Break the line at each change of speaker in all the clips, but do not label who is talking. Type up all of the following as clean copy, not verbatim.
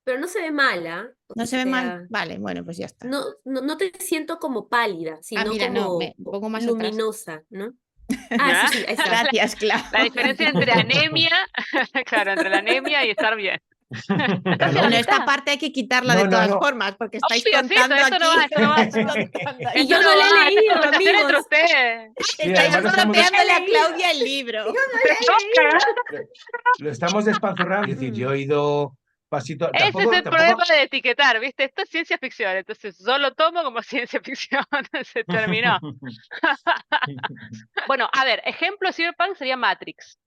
pero no se ve mala, o
¿No se ve mal?
sea,
Vale, bueno, pues ya está.
no te siento como pálida,
Ah,
sino
mira, no, me
como
pongo más atrás.
luminosa, ¿no? Ah, sí,
¿Ah?
sí, ahí está.
Gracias, Clau.
La diferencia entre anemia, claro, entre la anemia y estar bien. Casi la
Bueno,
Claro.
esta
mitad.
parte hay que quitarla
No,
de
no,
todas
no.
formas, porque estáis
Obvio, sí,
contando
esto no
aquí,
va, esto no va, esto
estáis
no va.
contando
Y
aquí.
yo
Esto
no
no
la he
va, esta es
leído,
conversación entre
amigos.
ustedes.
Sí,
Estáis
además lo estamos,
estropeándole a
leído.
Claudia el libro.
lo estamos despazurrando. Es decir, yo he ido pasito,
Ese es
tampoco,
el problema
tampoco.
de etiquetar, ¿viste? Esto es ciencia ficción, entonces yo lo tomo como ciencia ficción, se terminó. Bueno, a ver, ejemplo de Cyberpunk sería Matrix.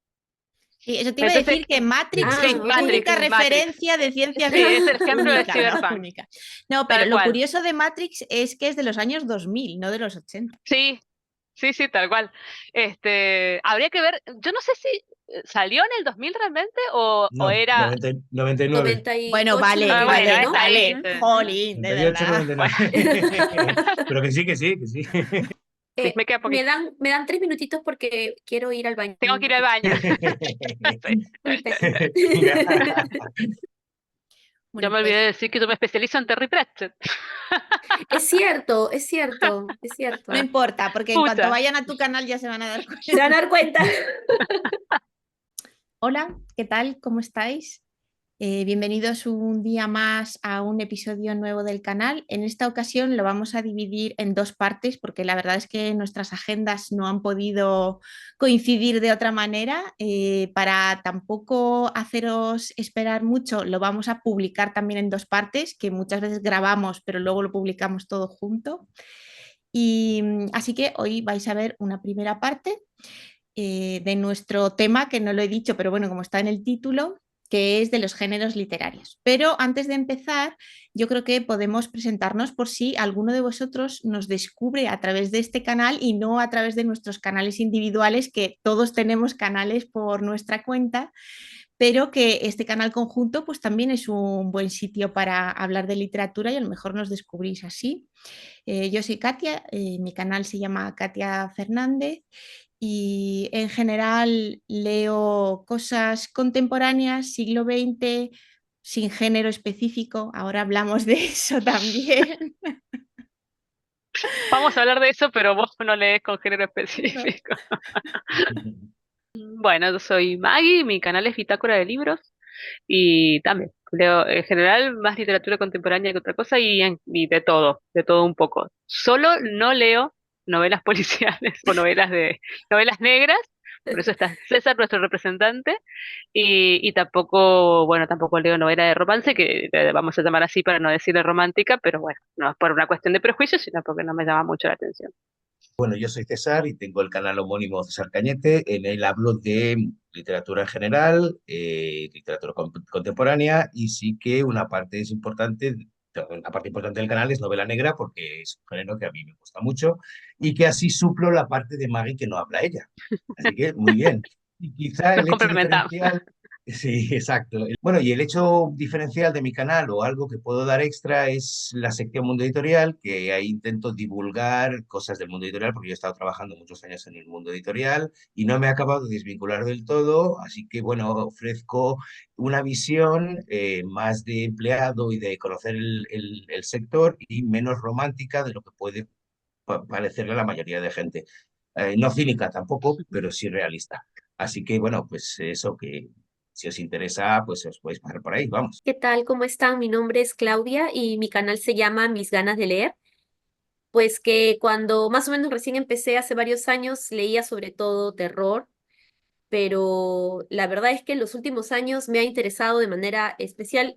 Y eso te iba a
Entonces,
decir que Matrix
Ah,
es
sí,
ok,
Matrix,
única
Matrix.
referencia de ciencia
Sí, es el
ficción,
ejemplo de
única, ¿no?
Cyberpunk,
Única. No, pero
tal
lo
cual.
curioso de Matrix es que es de los años 2000, no de los 80.
Sí, sí, sí, tal cual. Habría que ver, yo no sé si salió en el 2000 realmente o
No,
era...
99.
Bueno,
98,
vale,
Bueno,
99,
vale,
está
¿no?
ahí.
vale.
Ujú.
Jolín, de
98,
verdad.
99.
Bueno,
Pero que sí, que sí, que sí.
sí, me queda poquito.
Me dan 3 minutitos porque quiero ir al baño
Tengo
un
que ir al
ratito.
baño. Sí.
Muy pésimo.
Yo
Bueno,
me olvidé
pues
de decir que yo me especializo en Terry Pratchett.
Es cierto, es cierto, es
no
cierto.
importa, porque en cuanto
Pucha.
vayan a tu canal ya se van a dar
Se van
cuenta.
a dar cuenta.
Hola, ¿qué tal? ¿Cómo estáis? Bienvenidos un día más a un episodio nuevo del canal. En esta ocasión lo vamos a dividir en dos partes porque la verdad es que nuestras agendas no han podido coincidir de otra manera. Para tampoco haceros esperar mucho, lo vamos a publicar también en dos partes, que muchas veces grabamos, pero luego lo publicamos todo junto. Y así que hoy vais a ver una primera parte de nuestro tema, que no lo he dicho, pero bueno, como está en el título, que es de los géneros literarios. Pero antes de empezar, yo creo que podemos presentarnos por si alguno de vosotros nos descubre a través de este canal y no a través de nuestros canales individuales, que todos tenemos canales por nuestra cuenta, pero que este canal conjunto pues también es un buen sitio para hablar de literatura y a lo mejor nos descubrís así. Yo soy Katia, mi canal se llama Katia Fernández y en general leo cosas contemporáneas, siglo XX, sin género específico. Ahora hablamos de eso también.
Vamos a hablar de eso, pero vos no lees con género
No.
específico. Bueno, yo soy Maggie, mi canal es Bitácora de Libros y también leo en general más literatura contemporánea que otra cosa y de todo un poco. Solo no leo novelas policiales o novelas negras, por eso está César, nuestro representante, y tampoco, bueno, tampoco leo novela de romance, que vamos a llamar así para no decirle romántica, pero bueno, no es por una cuestión de prejuicio, sino porque no me llama mucho la atención.
Bueno, yo soy César y tengo el canal homónimo César Cañete. En él hablo de literatura en general, literatura contemporánea y sí que una parte importante del canal es novela negra porque es un género que a mí me gusta mucho y que así suplo la parte de Maggie que no habla ella. Así que muy bien. Y quizá
Nos
el hecho
complementamos.
diferencial. Sí, exacto. Bueno, y el hecho diferencial de mi canal o algo que puedo dar extra es la sección Mundo Editorial, que ahí intento divulgar cosas del mundo editorial, porque yo he estado trabajando muchos años en el mundo editorial y no me he acabado de desvincular del todo, así que bueno, ofrezco una visión más de empleado y de conocer el sector y menos romántica de lo que puede parecerle a la mayoría de gente. No cínica tampoco, pero sí realista. Así que bueno, pues eso que si os interesa, pues os podéis pasar por ahí, vamos.
¿Qué tal? ¿Cómo están? Mi nombre es Claudia y mi canal se llama Mis ganas de leer. Pues que cuando más o menos recién empecé hace varios años leía sobre todo terror, pero la verdad es que en los últimos años me ha interesado de manera especial,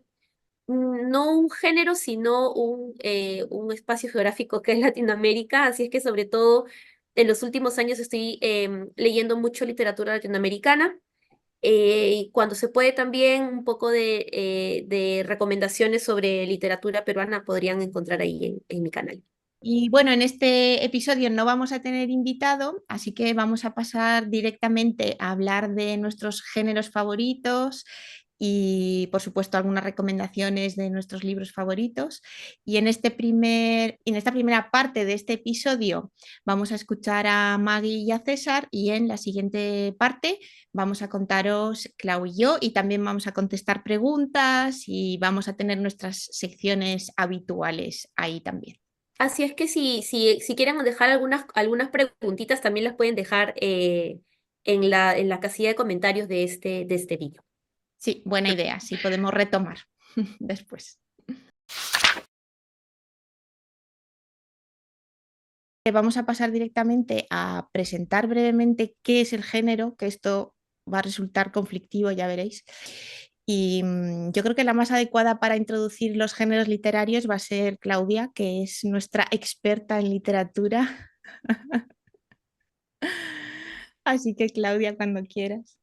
no un género, sino un espacio geográfico que es Latinoamérica, así es que sobre todo en los últimos años estoy leyendo mucho literatura latinoamericana. Y cuando se puede también un poco de recomendaciones sobre literatura peruana podrían encontrar ahí en mi canal.
Y bueno, en este episodio no vamos a tener invitado, así que vamos a pasar directamente a hablar de nuestros géneros favoritos y por supuesto algunas recomendaciones de nuestros libros favoritos. Y en esta primera parte de este episodio vamos a escuchar a Maggie y a César, y en la siguiente parte vamos a contaros Clau y yo, y también vamos a contestar preguntas y vamos a tener nuestras secciones habituales ahí también.
Así es que si quieren dejar algunas preguntitas, también las pueden dejar en la casilla de comentarios de este vídeo.
Sí, buena idea, sí podemos retomar después. Vamos a pasar directamente a presentar brevemente qué es el género, que esto va a resultar conflictivo, ya veréis. Y yo creo que la más adecuada para introducir los géneros literarios va a ser Claudia, que es nuestra experta en literatura. Así que Claudia, cuando quieras.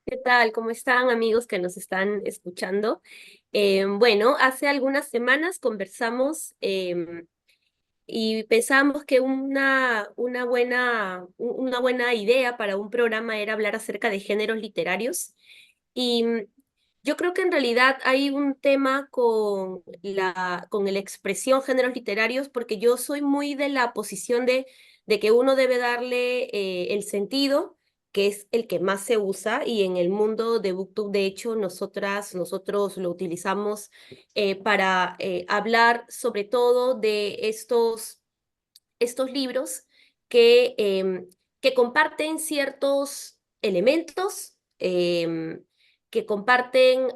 ¿Qué tal? ¿Cómo están, amigos que nos están escuchando? Bueno, hace algunas semanas conversamos y pensamos que una buena idea para un programa era hablar acerca de géneros literarios. Y yo creo que en realidad hay un tema con la expresión géneros literarios, porque yo soy muy de la posición de que uno debe darle el sentido, que es el que más se usa, y en el mundo de BookTube, de hecho, nosotros lo utilizamos para hablar sobre todo de estos libros que comparten ciertos elementos, que comparten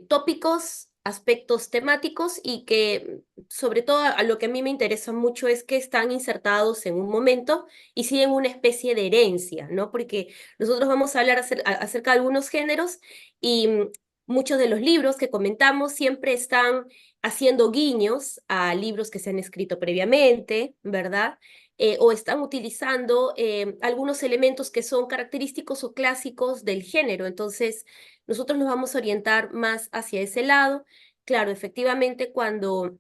tópicos, aspectos temáticos y que sobre todo a lo que a mí me interesa mucho es que están insertados en un momento y siguen una especie de herencia, ¿no? Porque nosotros vamos a hablar acerca de algunos géneros y muchos de los libros que comentamos siempre están haciendo guiños a libros que se han escrito previamente, ¿verdad? O están utilizando algunos elementos que son característicos o clásicos del género. Entonces, nosotros nos vamos a orientar más hacia ese lado. Claro, efectivamente, cuando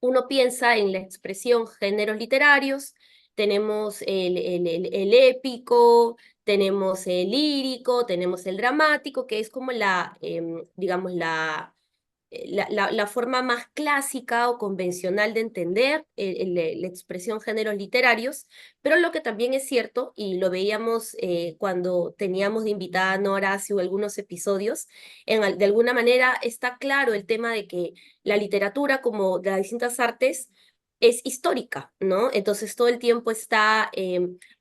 uno piensa en la expresión géneros literarios, tenemos el épico, tenemos el lírico, tenemos el dramático, que es como digamos, la forma más clásica o convencional de entender la expresión géneros literarios, pero lo que también es cierto, y lo veíamos cuando teníamos de invitada a Nora hace algunos episodios, de alguna manera está claro el tema de que la literatura, como de las distintas artes, es histórica, ¿no? Entonces todo el tiempo está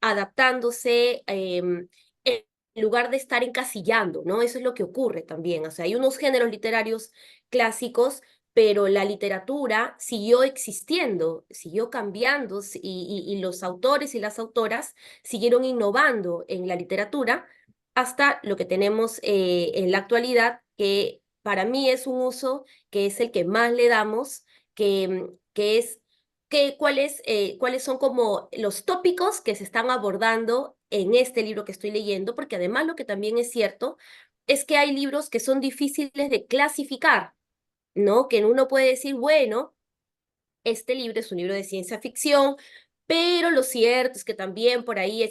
adaptándose. En lugar de estar encasillando, ¿no? Eso es lo que ocurre también. O sea, hay unos géneros literarios clásicos, pero la literatura siguió existiendo, siguió cambiando y los autores y las autoras siguieron innovando en la literatura hasta lo que tenemos en la actualidad, que para mí es un uso que es el que más le damos, que es cuáles son como los tópicos que se están abordando en este libro que estoy leyendo, porque además lo que también es cierto es que hay libros que son difíciles de clasificar, ¿no? Que uno puede decir, bueno, este libro es un libro de ciencia ficción, pero lo cierto es que también por ahí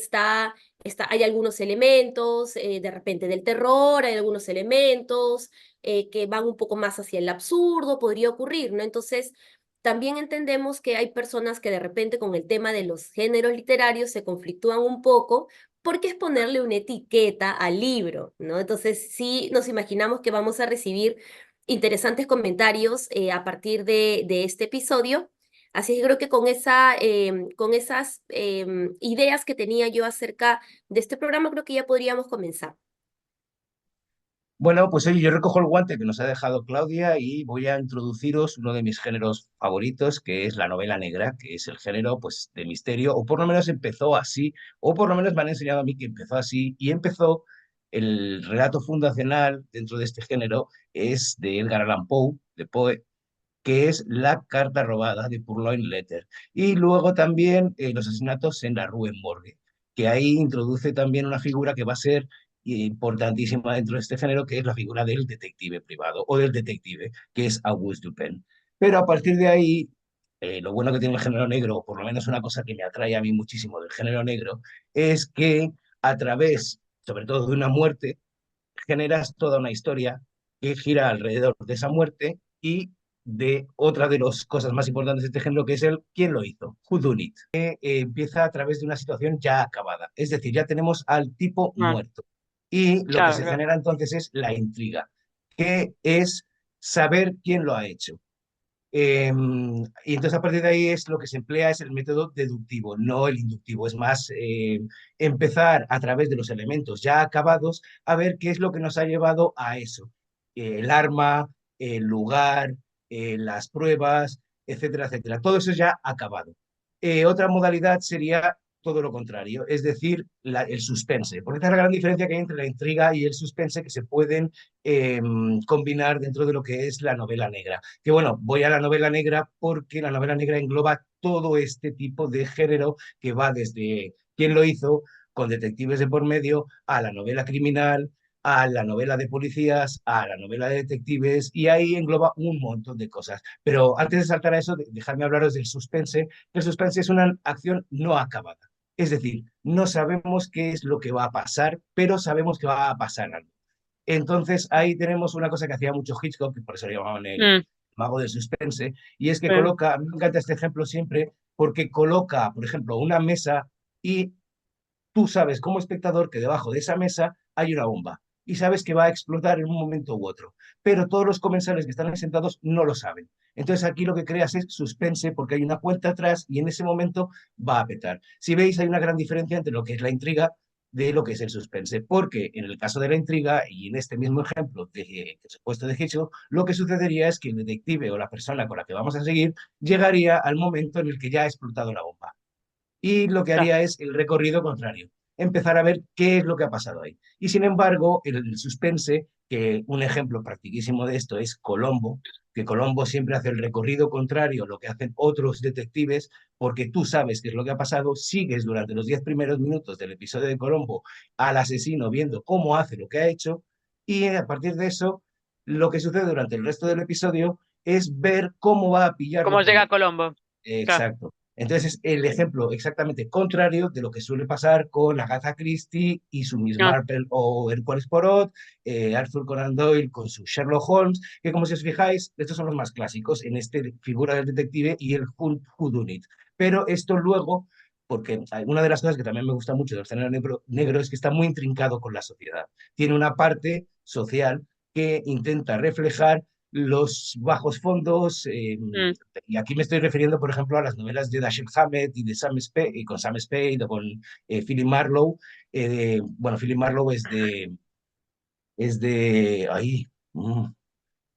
hay algunos elementos, de repente del terror, hay algunos elementos que van un poco más hacia el absurdo, podría ocurrir, ¿no? Entonces, también entendemos que hay personas que de repente con el tema de los géneros literarios se conflictúan un poco porque es ponerle una etiqueta al libro, ¿no? Entonces, sí nos imaginamos que vamos a recibir interesantes comentarios a partir de este episodio. Así que creo que con esas ideas que tenía yo acerca de este programa, creo que ya podríamos comenzar.
Bueno, pues oye, yo recojo el guante que nos ha dejado Claudia y voy a introduciros uno de mis géneros favoritos, que es la novela negra, que es el género pues de misterio, o por lo menos empezó así, o por lo menos me han enseñado a mí que empezó así, y empezó el relato fundacional dentro de este género, es de Edgar Allan Poe, de Poe, que es La carta robada de Purloined Letter. Y luego también los asesinatos en la Rue Morgue, que ahí introduce también una figura que va a ser importantísima dentro de este género, que es la figura del detective privado o del detective, que es Auguste Dupin. Pero a partir de ahí, lo bueno que tiene el género negro, o por lo menos una cosa que me atrae a mí muchísimo del género negro, es que a través, sobre todo de una muerte, generas toda una historia que gira alrededor de esa muerte y de otra de las cosas más importantes de este género, que es el quién lo hizo, who done it, que empieza a través de una situación ya acabada. Es decir, ya tenemos al tipo
Ah,
muerto. Y lo que
claro,
se
claro.
genera entonces es la intriga, que es saber quién lo ha hecho. Y entonces a partir de ahí es lo que se emplea es el método deductivo, no el inductivo. Es más, empezar a través de los elementos ya acabados a ver qué es lo que nos ha llevado a eso. El arma, el lugar, las pruebas, etcétera, etcétera. Todo eso ya acabado. Otra modalidad sería todo lo contrario, es decir, el suspense. Porque esta es la gran diferencia que hay entre la intriga y el suspense que se pueden eh, combinar dentro de lo que es la novela negra. Que bueno, voy a la novela negra porque la novela negra engloba todo este tipo de género que va desde quién lo hizo, con detectives de por medio, a la novela criminal, a la novela de policías, a la novela de detectives, y ahí engloba un montón de cosas. Pero antes de saltar a eso, dejadme hablaros del suspense. El suspense es una acción no acabada. Es decir, no sabemos qué es lo que va a pasar, pero sabemos que va a pasar algo. Entonces ahí tenemos una cosa que hacía mucho Hitchcock, que por eso le llamaban el
Mm,
mago del suspense, y es que
sí.
coloca, a mí me encanta este ejemplo siempre, porque coloca, por ejemplo, una mesa y tú sabes como espectador que debajo de esa mesa hay una bomba y sabes que va a explotar en un momento u otro, pero todos los comensales que están ahí sentados no lo saben. Entonces aquí lo que creas es suspense porque hay una cuenta atrás y en ese momento va a petar. Si veis, hay una gran diferencia entre lo que es la intriga de lo que es el suspense, porque en el caso de la intriga y en este mismo ejemplo de que supuesto de Hitchcock, lo que sucedería es que el detective o la persona con la que vamos a seguir llegaría al momento en el que ya ha explotado la bomba y lo que
Claro.
haría es el recorrido contrario, empezar a ver qué es lo que ha pasado ahí. Y sin embargo, el suspense, que un ejemplo practiquísimo de esto es Colombo, que Colombo siempre hace el recorrido contrario a lo que hacen otros detectives, porque tú sabes qué es lo que ha pasado, sigues durante los 10 primeros minutos del episodio de Colombo al asesino viendo cómo hace lo que ha hecho, y a partir de eso, lo que sucede durante el resto del episodio es ver cómo va a pillarlo
¿Cómo llega
Colombo.
Colombo? Claro.
Exacto. Entonces es el ejemplo exactamente contrario de lo que suele pasar con Agatha Christie y su Miss
Ah,
Marple o Hércules Poirot, Arthur Conan Doyle con su Sherlock Holmes, que como si os fijáis, estos son los más clásicos en este figura del detective y el whodunit. Pero esto luego, porque una de las cosas que también me gusta mucho del género negro es que está muy intrincado con la sociedad. Tiene una parte social que intenta reflejar los bajos fondos,
mm.
y aquí me estoy refiriendo, por ejemplo, a las novelas de Dashiell Hammett y de Sam Spade, y con Sam Spade o con Philip Marlowe. Bueno, Philip Marlowe ahí,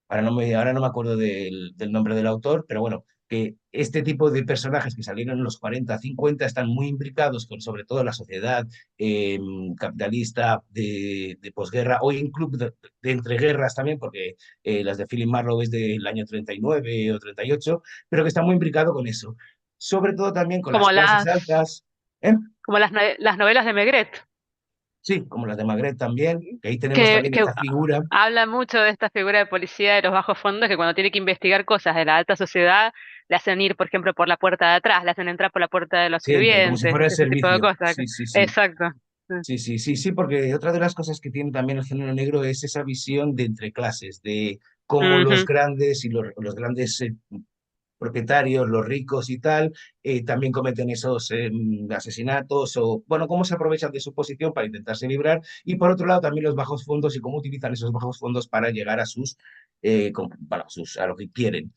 ahora no me acuerdo del nombre del autor, pero bueno, que este tipo de personajes que salieron en los 40, 50 están muy imbricados con sobre todo la sociedad eh, capitalista de posguerra o incluso de entreguerras también, porque las de Philip Marlowe es del año 39 o 38, pero que está muy imbricado con eso. Sobre todo también con las
Como
clases
las,
altas. ¿eh?
como las novelas de Maigret,
Sí, como las de Magret también, que ahí tenemos
que,
también
que
esta figura.
habla mucho de esta figura de policía de los bajos fondos que cuando tiene que investigar cosas de la alta sociedad, le hacen ir, por ejemplo, por la puerta de atrás, le hacen entrar por la puerta de los
Siempre, como si
sirvientes,
fuera el
¿viste? Ese tipo de
servicio.
cosas.
Sí, sí, sí.
Exacto. Sí.
Sí, sí, sí, sí, porque otra de las cosas que tiene también el género negro es esa visión de entre clases, de cómo los
Ujú.
grandes y los grandes propietarios, los ricos y tal, también cometen esos asesinatos o, bueno, cómo se aprovechan de su posición para intentarse librar y por otro lado también los bajos fondos y cómo utilizan esos bajos fondos para llegar a bueno, a lo que quieren.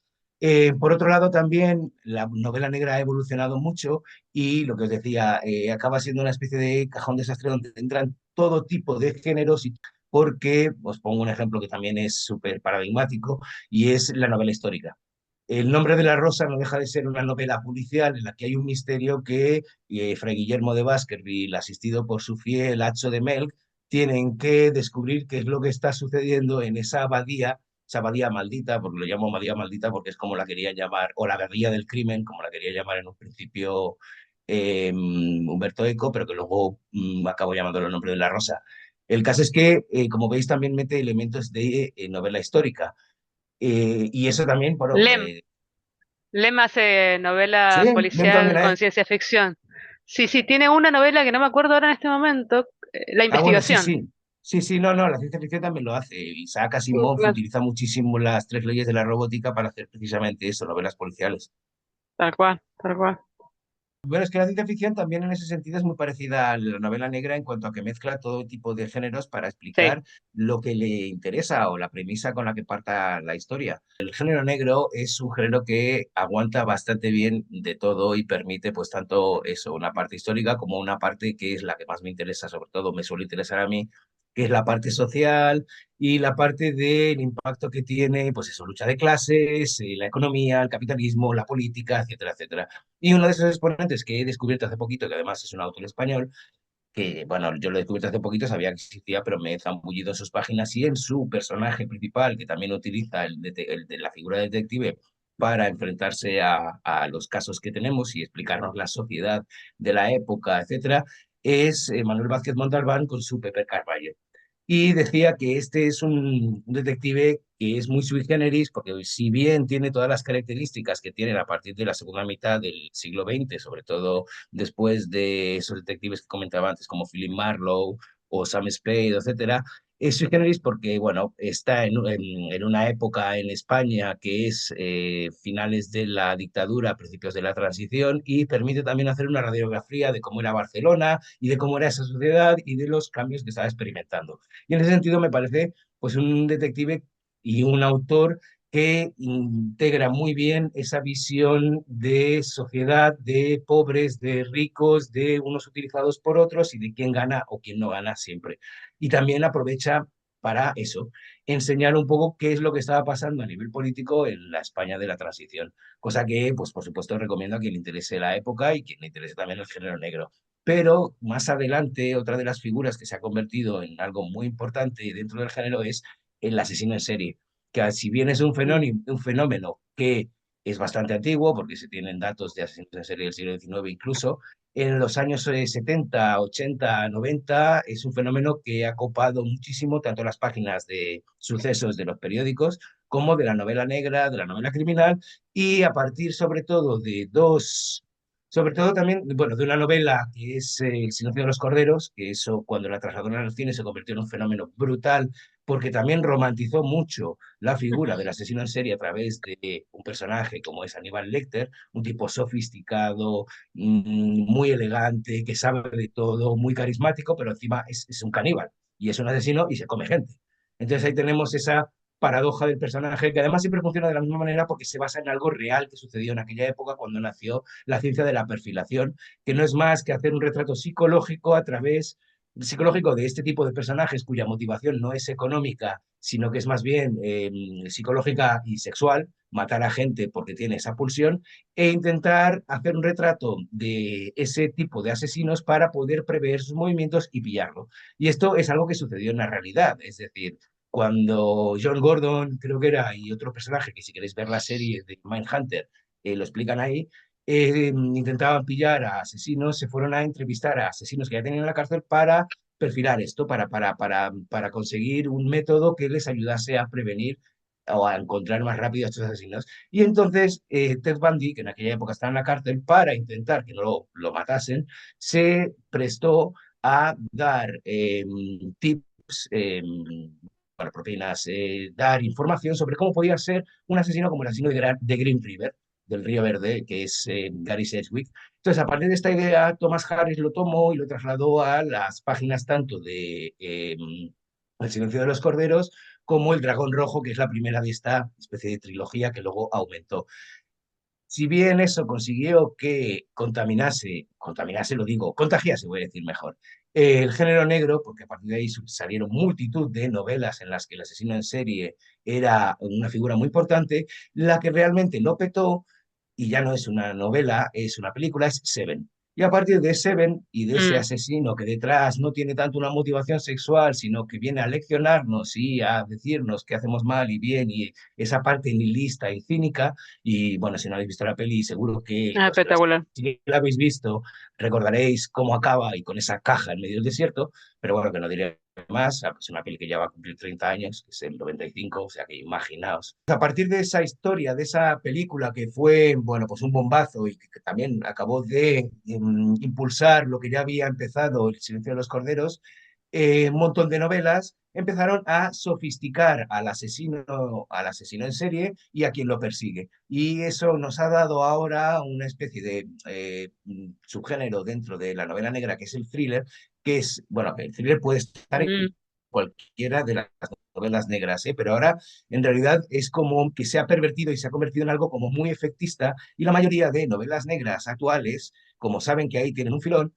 Por otro lado, también la novela negra ha evolucionado mucho y lo que os decía, acaba siendo una especie de cajón desastre donde entran todo tipo de géneros porque, os pongo un ejemplo que también es súper paradigmático y es la novela histórica. El nombre de la rosa no deja de ser una novela policial en la que hay un misterio que Fray Guillermo de Baskerville, asistido por su fiel Hacho de Melk, tienen que descubrir qué es lo que está sucediendo en esa abadía maldita, porque lo llamo abadía maldita porque es como la quería llamar, o la abadía del crimen, como la quería llamar en un principio Humberto Eco, pero que luego acabó llamándolo el nombre de la rosa. El caso es que, como veis, también mete elementos de novela histórica. Y eso también, bueno,
Lem, Lem hace
sí,
novela
Lem también
policial
hay.
con ciencia ficción. Sí, sí, tiene una novela que no me acuerdo ahora en este momento, La
Ah, bueno, sí,
Investigación.
sí. Sí, sí, no, no, la ciencia ficción también lo hace. Isaac Asimov
Claro,
utiliza muchísimo las tres leyes de la robótica para hacer precisamente eso, novelas policiales.
tal cual, tal cual.
Bueno, es que la ciencia ficción también en ese sentido es muy parecida a la novela negra en cuanto a que mezcla todo tipo de géneros para
Sí.
explicar lo que le interesa o la premisa con la que parta la historia. El género negro es un género que aguanta bastante bien de todo y permite pues tanto eso, una parte histórica como una parte que es la que más me interesa, sobre todo me suele interesar a mí, que es la parte social y la parte del impacto que tiene, pues eso, lucha de clases, la economía, el capitalismo, la política, etcétera, etcétera. Y uno de esos exponentes que he descubierto hace poquito, que además es un autor español, que bueno, yo lo he descubierto hace poquito, sabía que existía, pero me he zambullido en sus páginas y en su personaje principal, que también utiliza el de la figura del detective para enfrentarse a los casos que tenemos y explicarnos la sociedad de la época, etcétera, es Manuel Vázquez Montalbán con su Pepe Carballo. Y decía que este es un detective que es muy sui generis, porque si bien tiene todas las características que tienen a partir de la segunda mitad del siglo XX, sobre todo después de esos detectives que comentaba antes, como Philip Marlowe o Sam Spade, etcétera, es sui generis porque, bueno, está en una época en España que es finales de la dictadura, principios de la transición, y permite también hacer una radiografía de cómo era Barcelona y de cómo era esa sociedad y de los cambios que estaba experimentando. Y en ese sentido me parece pues un detective y un autor que integra muy bien esa visión de sociedad, de pobres, de ricos, de unos utilizados por otros y de quién gana o quién no gana siempre. Y también aprovecha para eso, enseñar un poco qué es lo que estaba pasando a nivel político en la España de la transición, cosa que, pues por supuesto, recomiendo a quien le interese la época y quien le interese también el género negro. Pero más adelante, otra de las figuras que se ha convertido en algo muy importante dentro del género es el asesino en serie, que si bien es
Mm.
un fenómeno que es bastante antiguo, porque se tienen datos de asesinos en serie del siglo XIX incluso, en los años 70, 80, 90 es un fenómeno que ha copado muchísimo tanto las páginas de sucesos de los periódicos como de la novela negra, de la novela criminal, y a partir sobre todo de dos sobre todo también, bueno, de una novela que es El silencio de los corderos, que eso cuando la trasladaron al cine se convirtió en un fenómeno brutal, porque también romantizó mucho la figura del asesino en serie a través de un personaje como es Aníbal Lecter, un tipo sofisticado, muy elegante, que sabe de todo, muy carismático, pero encima es un caníbal y es un asesino y se come gente. Entonces ahí tenemos esa paradoja del personaje, que además siempre funciona de la misma manera porque se basa en algo real que sucedió en aquella época cuando nació la ciencia de la perfilación, que no es más que hacer un retrato psicológico a través psicológico de este tipo de personajes cuya motivación no es económica, sino que es más bien psicológica y sexual, matar a gente porque tiene esa pulsión, e intentar hacer un retrato de ese tipo de asesinos para poder prever sus movimientos y pillarlo. Y esto es algo que sucedió en la realidad, es decir, cuando John Gordon, creo que era, y otro personaje, que si queréis ver la serie de Mindhunter, lo explican ahí, intentaban pillar a asesinos, se fueron a entrevistar a asesinos que ya tenían en la cárcel para perfilar esto, para conseguir un método que les ayudase a prevenir o a encontrar más rápido a estos asesinos. Y entonces Ted Bundy, que en aquella época estaba en la cárcel, para intentar que no lo matasen, se prestó a dar tips para propinas, dar información sobre cómo podía ser un asesino como el asesino de Green River, del Río Verde, que es Gary Sedgwick. Entonces, a partir de esta idea, Thomas Harris lo tomó y lo trasladó a las páginas tanto de El silencio de los corderos como El dragón rojo, que es la primera de esta especie de trilogía que luego aumentó. Si bien eso consiguió que contaminase lo digo, contagiase, voy a decir mejor, el género negro, porque a partir de ahí salieron multitud de novelas en las que el asesino en serie era una figura muy importante, la que realmente lo petó, y ya no es una novela, es una película, es Seven. Y a partir de Seven y de ese
Mm.
asesino que detrás no tiene tanto una motivación sexual, sino que viene a leccionarnos y a decirnos que hacemos mal y bien, y esa parte nihilista y cínica, y bueno, si no habéis visto la peli, seguro que
Ah, espectacular.
si la habéis visto, recordaréis cómo acaba y con esa caja en medio del desierto, pero bueno, que no diré más, es una peli que ya va a cumplir 30 años, que es el 95, o sea que imaginaos. A partir de esa historia, de esa película que fue, bueno, pues un bombazo y que también acabó de impulsar lo que ya había empezado El silencio de los corderos, un montón de novelas, empezaron a sofisticar al asesino en serie y a quien lo persigue. Y eso nos ha dado ahora una especie de subgénero dentro de la novela negra, que es el thriller, que es, bueno, el thriller puede estar en
Mm,
cualquiera de las novelas negras, ¿eh? Pero ahora en realidad es como que se ha pervertido y se ha convertido en algo como muy efectista y la mayoría de novelas negras actuales, como saben que ahí tienen un filón,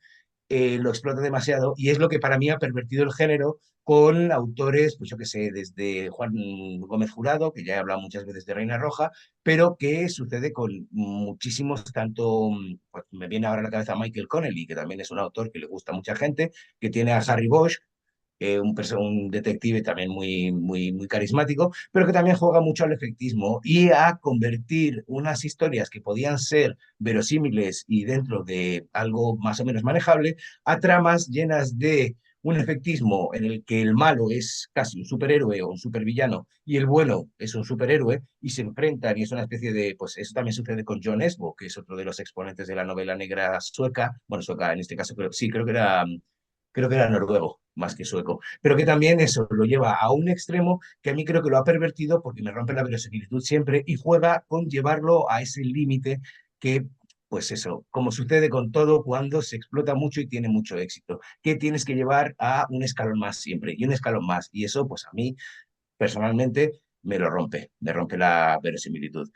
lo explota demasiado y es lo que para mí ha pervertido el género con autores, pues yo que sé, desde Juan Gómez Jurado, que ya he hablado muchas veces de Reina Roja, pero que sucede con muchísimos, tanto, pues me viene ahora a la cabeza Michael Connelly, que también es un autor que le gusta a mucha gente, que tiene a Harry Bosch, un detective también muy carismático, pero que también juega mucho al efectismo y a convertir unas historias que podían ser verosímiles y dentro de algo más o menos manejable, a tramas llenas de un efectismo en el que el malo es casi un superhéroe o un supervillano y el bueno es un superhéroe y se enfrentan y es una especie de, pues eso también sucede con John Esbo, que es otro de los exponentes de la novela negra sueca, bueno, sueca en este caso, pero sí, creo que era noruego más que sueco, pero que también eso lo lleva a un extremo que a mí creo que lo ha pervertido porque me rompe la verosimilitud siempre y juega con llevarlo a ese límite que, pues eso, como sucede con todo cuando se explota mucho y tiene mucho éxito, que tienes que llevar a un escalón más siempre y un escalón más y eso pues a mí personalmente me rompe la verosimilitud.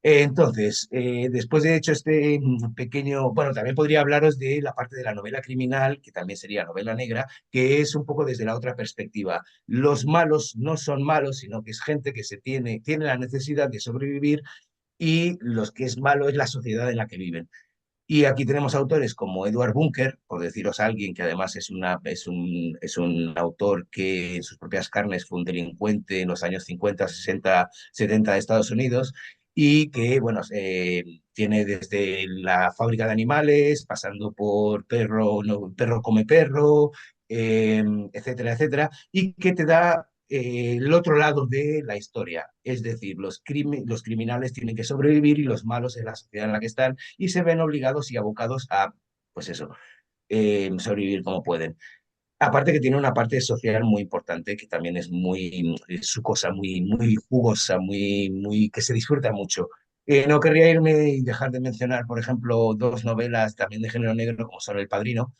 Entonces, después de hecho este pequeño, bueno, también podría hablaros de la parte de la novela criminal, que también sería novela negra, que es un poco desde la otra perspectiva. Los malos no son malos, sino que es gente que tiene la necesidad de sobrevivir y los que es malo es la sociedad en la que viven. Y aquí tenemos autores como Edward Bunker, por deciros a alguien que además es un autor que en sus propias carnes fue un delincuente en los años 50, 60, 70 de Estados Unidos y que, bueno, tiene desde la fábrica de animales, pasando por perro, no, perro come perro, etcétera, etcétera, y que te da el otro lado de la historia. Es decir, los criminales tienen que sobrevivir y los malos en la sociedad en la que están y se ven obligados y abocados a, pues eso, sobrevivir como pueden. Aparte que tiene una parte social muy importante, que también es su cosa muy jugosa, que se disfruta mucho. No querría irme y dejar de mencionar, por ejemplo, dos novelas también de género negro, como son El Padrino,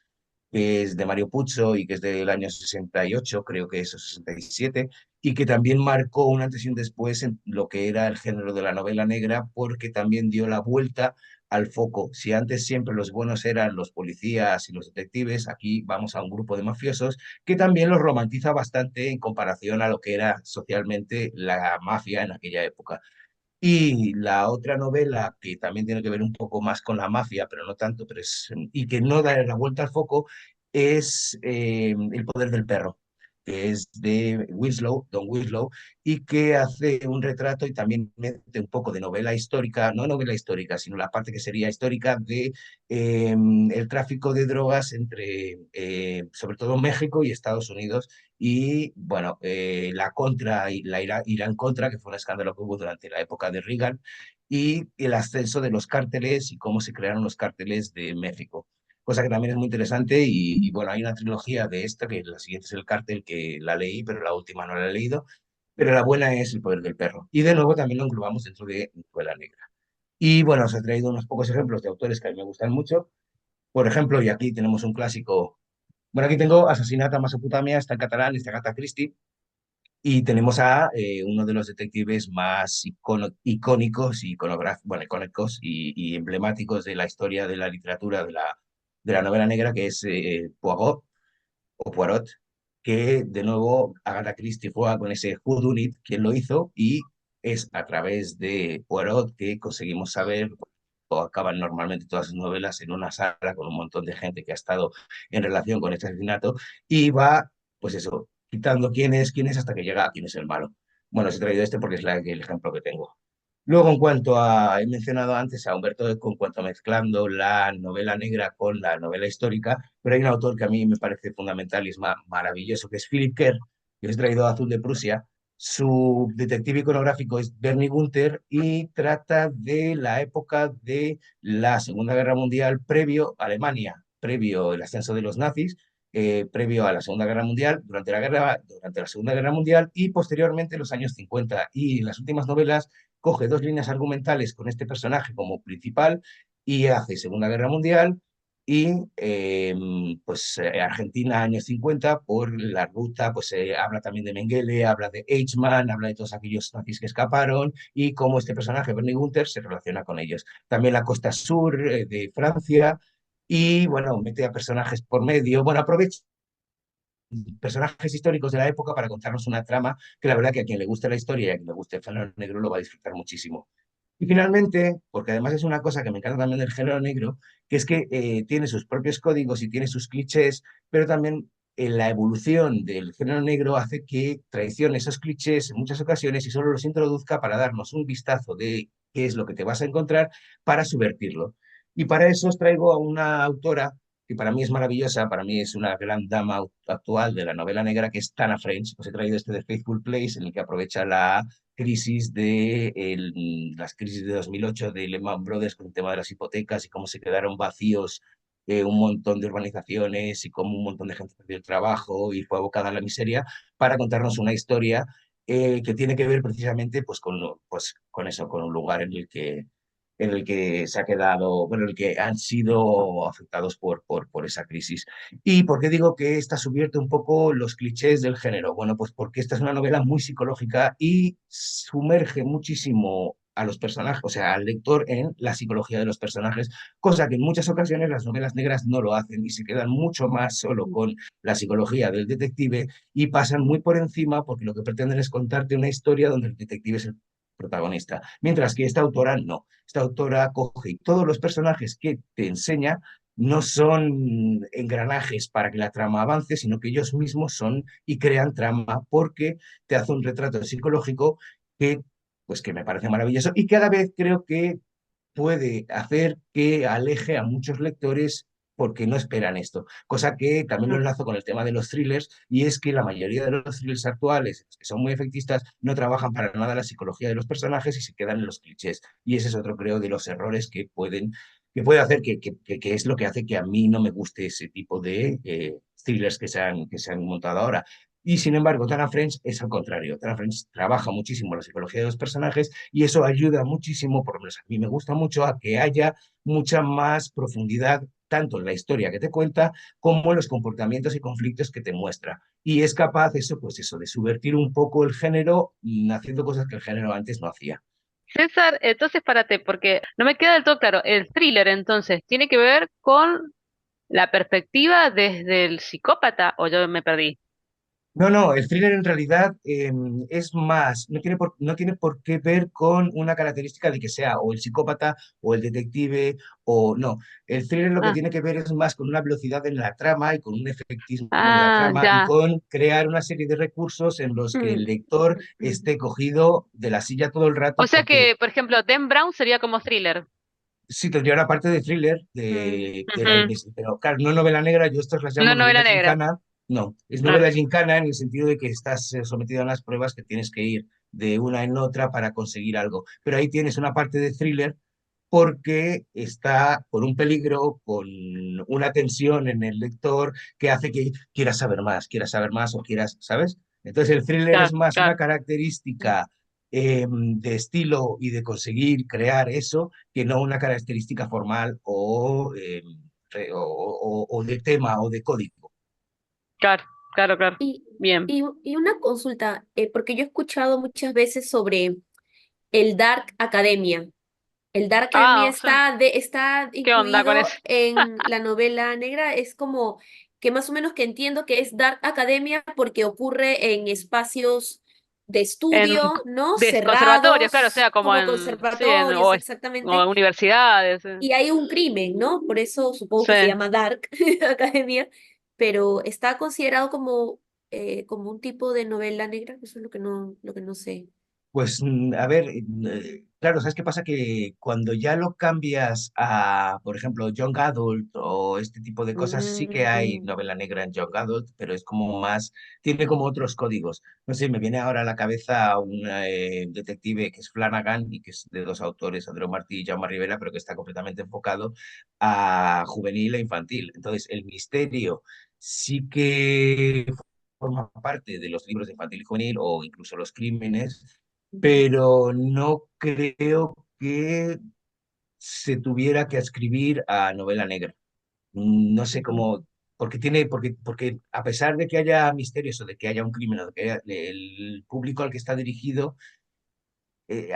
que es de Mario Puzo y que es del año 68, creo que es, o 67, y que también marcó un antes y un después en lo que era el género de la novela negra, porque también dio la vuelta al foco. Si antes siempre los buenos eran los policías y los detectives, aquí vamos a un grupo de mafiosos que también los romantiza bastante en comparación a lo que era socialmente la mafia en aquella época. Y la otra novela, que también tiene que ver un poco más con la mafia, pero no tanto, y que no da la vuelta al foco, es El poder del perro, que es de Winslow, Don Winslow, y que hace un retrato y también mete un poco de novela histórica, no novela histórica, sino la parte que sería histórica de el tráfico de drogas entre, sobre todo México y Estados Unidos y bueno, la contra y la Irán contra, que fue un escándalo que hubo durante la época de Reagan, y el ascenso de los cárteles y cómo se crearon los cárteles de México. Cosa que también es muy interesante y bueno, hay una trilogía de esta, que la siguiente es El Cártel, que la leí, pero la última no la he leído, pero la buena es El poder del perro. Y de nuevo también lo englobamos dentro de Novela Negra. Y bueno, os he traído unos pocos ejemplos de autores que a mí me gustan mucho. Por ejemplo, y aquí tenemos un clásico. Bueno, aquí tengo Asesinato a Mesopotamia, está en catalán, está Agatha Christie, y tenemos a uno de los detectives más icónicos, bueno, icónicos y emblemáticos de la historia de la literatura de la novela negra, que es Poirot, o Poirot, que de nuevo Agatha Christie fue con ese Who Done It quien lo hizo, y es a través de Poirot que conseguimos saber, o acaban normalmente todas sus novelas en una sala con un montón de gente que ha estado en relación con este asesinato, y va, pues eso, quitando quién es hasta que llega a quién es el malo. Bueno, os he traído este porque es el ejemplo que tengo. Luego, he mencionado antes a Humberto Eco en cuanto a mezclando la novela negra con la novela histórica, pero hay un autor que a mí me parece fundamental y es maravilloso, que es Philip Kerr, que os he traído Azul de Prusia. Su detective iconográfico es Bernie Gunther y trata de la época de la Segunda Guerra Mundial previo a Alemania, previo el ascenso de los nazis, previo a la Segunda Guerra Mundial, durante la Segunda Guerra Mundial y posteriormente en los años 50. Y en las últimas novelas coge dos líneas argumentales con este personaje como principal y hace Segunda Guerra Mundial y Argentina años 50 por la ruta, habla también de Mengele, habla de Eichmann, habla de todos aquellos nazis que escaparon y cómo este personaje, Bernie Gunther, se relaciona con ellos. También la costa sur de Francia y, bueno, mete a personajes por medio, bueno, aprovecha personajes históricos de la época para contarnos una trama que la verdad que a quien le guste la historia y a quien le guste el género negro lo va a disfrutar muchísimo. Y finalmente, porque además es una cosa que me encanta también del género negro, que es que tiene sus propios códigos y tiene sus clichés, pero también la evolución del género negro hace que traicione esos clichés en muchas ocasiones y solo los introduzca para darnos un vistazo de qué es lo que te vas a encontrar para subvertirlo. Y para eso os traigo a una autora que para mí es maravillosa, para mí es una gran dama actual de la novela negra, que es Tana French. Os he traído este de Faithful Place, en el que aprovecha las crisis de 2008 de Lehman Brothers con el tema de las hipotecas y cómo se quedaron vacíos un montón de urbanizaciones y cómo un montón de gente perdió el trabajo y fue abocada a la miseria, para contarnos una historia que tiene que ver precisamente con eso, con un lugar en el que se ha quedado, bueno, en el que han sido afectados por esa crisis. ¿Y por qué digo que esta subvierte un poco los clichés del género? Bueno, pues porque esta es una novela muy psicológica y sumerge muchísimo a los personajes, o sea, al lector en la psicología de los personajes, cosa que en muchas ocasiones las novelas negras no lo hacen y se quedan mucho más solo con la psicología del detective y pasan muy por encima porque lo que pretenden es contarte una historia donde el detective es el protagonista, mientras que esta autora no. Esta autora coge y todos los personajes que te enseña no son engranajes para que la trama avance, sino que ellos mismos son y crean trama porque te hace un retrato psicológico que, pues, que me parece maravilloso y cada vez creo que puede hacer que aleje a muchos lectores porque no esperan esto. Cosa que también lo
Mm.
enlazo con el tema de los thrillers, y es que la mayoría de los thrillers actuales, que son muy efectistas, no trabajan para nada la psicología de los personajes y se quedan en los clichés. Y ese es otro, creo, de los errores que puede hacer que es lo que hace que a mí no me guste ese tipo de thrillers que se han montado ahora. Y sin embargo, Tana French es al contrario. Tana French trabaja muchísimo la psicología de los personajes y eso ayuda muchísimo, por lo menos a mí me gusta mucho, a que haya mucha más profundidad tanto en la historia que te cuenta como en los comportamientos y conflictos que te muestra. Y es capaz eso, pues eso, de subvertir un poco el género, haciendo cosas que el género antes no hacía.
César, entonces párate, porque no me queda del todo claro. El thriller, entonces, ¿tiene que ver con la perspectiva desde el psicópata o yo me perdí?
No, no, el thriller en realidad es más, no tiene por qué ver con una característica de que sea o el psicópata o el detective o no. El thriller lo que
Ah,
tiene que ver es más con una velocidad en la trama y con un efectismo en la
ah,
trama y
ya.
con crear una serie de recursos en los que el
Mm,
lector esté cogido de la silla todo el
O
rato
sea
porque
que, por ejemplo, Dan Brown sería como thriller.
sí tendría una parte de thriller
mm.
Ujú.
pero claro, no novela negra, yo estas las
No
llamo
novela
novela
negra.
gincana. No, es
Ah,
novela gincana en el sentido de que estás sometido a unas pruebas que tienes que ir de una en otra para conseguir algo. Pero ahí tienes una parte de thriller porque está con un peligro, con una tensión en el lector que hace que quieras saber más o quieras, ¿sabes? Entonces el thriller es
claro,
más una
claro.
característica de estilo y de conseguir crear eso que no una característica formal o de tema o de código.
Claro, claro, claro.
Y,
Bien.
y una consulta, porque yo he escuchado muchas veces sobre el Dark Academia. El Dark Academia
Ah, sí.
está
¿Qué onda con eso?
incluido en la novela negra. Es como que más o menos que entiendo que es Dark Academia porque ocurre en espacios de
En
estudio, ¿no?
conservatorios, claro, o
Cerrados,
sea, como
como
en, sí, en,
conservatorios,
o
exactamente.
en universidades.
Y hay un crimen, ¿no? Por eso supongo
Sí.
que se llama Dark Academia, pero está considerado como un tipo de novela negra. Eso es lo que no sé.
Pues a ver, claro, ¿sabes qué pasa? Que cuando ya lo cambias a, por ejemplo, Young Adult o este tipo de cosas, sí que hay
Mm,
novela negra en Young Adult, pero es como más, tiene como otros códigos. No sé, me viene ahora a la cabeza un detective que es Flanagan y que es de dos autores, Andreu Martí y Jaume Rivera, pero que está completamente enfocado a juvenil e infantil. Entonces, el misterio sí que forma parte de los libros de infantil y juvenil o incluso los crímenes, pero no creo que se tuviera que adscribir a novela negra. No sé
Ujú.
cómo, porque a pesar de que haya misterios o de que haya un crimen o de que el público al que está dirigido,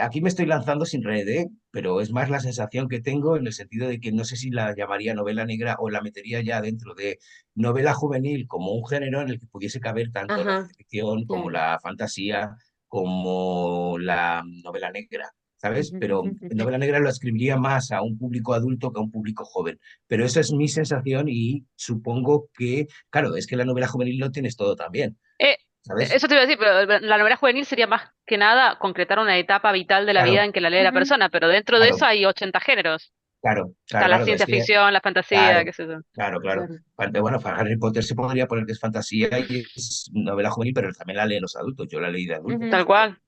aquí me estoy lanzando sin red, ¿eh? Pero es más la sensación que tengo en el sentido de que no sé si la llamaría novela negra o la metería ya dentro de novela juvenil como un género en el que pudiese caber tanto la
Ajá,
ciencia ficción como
claro.
la fantasía, como la novela negra, ¿sabes?
Ujú,
Pero
ujú, ujú.
novela negra lo escribiría más a un público adulto que a un público joven. Pero esa es mi sensación y supongo que, claro, es que la novela juvenil lo tienes todo también,
Eh,
¿sabes?
Eso te iba a decir, pero la novela juvenil sería más que nada concretar una etapa vital de la vida
Claro,
en que la lee la
Ujú.
persona, pero dentro de eso
claro,
hay 80 géneros.
claro,
Está
claro,
la
claro. Es
ciencia
que
ficción, la fantasía, qué
claro,
sé yo.
claro, claro.
Claro.
Bueno, para Harry Potter se podría poner que es fantasía y es novela juvenil, pero también la leen los adultos. Yo la leí de adulto, por
Ujú.
Tal
ejemplo.
cual.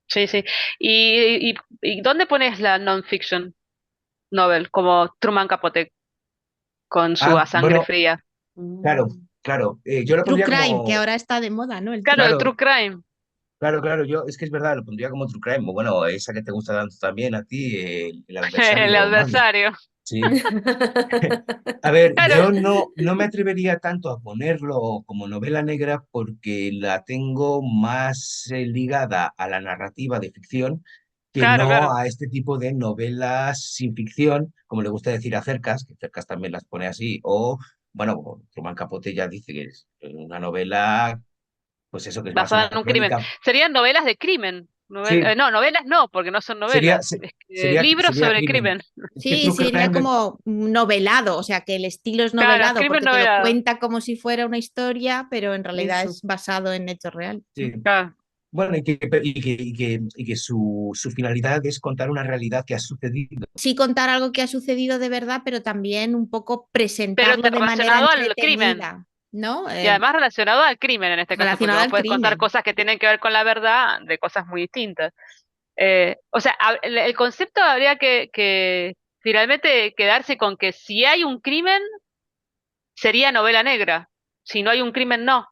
Sí, sí. ¿Y dónde pones la non-fiction novel? Como Truman Capote con su
Ah,
A Sangre
bueno,
Fría.
claro,
Mm.
claro. Yo lo
True
pondría
crime, que
como,
ahora está de moda, ¿no? El
Claro,
true
de
claro,
True Crime.
claro. Es que es verdad, lo pondría como true crime. Bueno, esa que te gusta tanto también a ti, el
El
adversario Magno.
adversario.
Sí. A ver,
Claro,
yo no me atrevería tanto a ponerlo como novela negra porque la tengo más ligada a la narrativa de ficción que
claro,
no
claro.
a este tipo de novelas sin ficción, como le gusta decir a Cercas, que Cercas también las pone así, o, bueno, Truman Capote ya dice que es una novela, pues eso, que es más
Basada
una
en un crimen.
crónica.
Serían novelas de crimen.
Sí,
No, novelas no, porque no son
sería,
novelas.
sería,
Libros
sería
sobre
crimen.
crimen.
Es que
Sí,
True
sería
Crime,
como novelado, o sea, que el estilo es
Claro,
novelado
crimen
porque te lo
novelado.
cuenta como si fuera una historia, pero en realidad
Eso.
es basado en hechos reales.
sí.
Claro.
Bueno, y que su finalidad es contar una realidad que ha sucedido.
Sí contar algo que ha sucedido de verdad, pero también un poco
Pero
presentarlo de manera
relacionado al crimen.
entretenida, ¿no?
Y además relacionado al crimen en este caso, porque
Relacionado
vos
al
podés contar
crimen.
cosas que tienen que ver con la verdad de cosas muy distintas. O sea, el concepto habría que finalmente quedarse con que si hay un crimen, sería novela negra. Si no hay un crimen, no.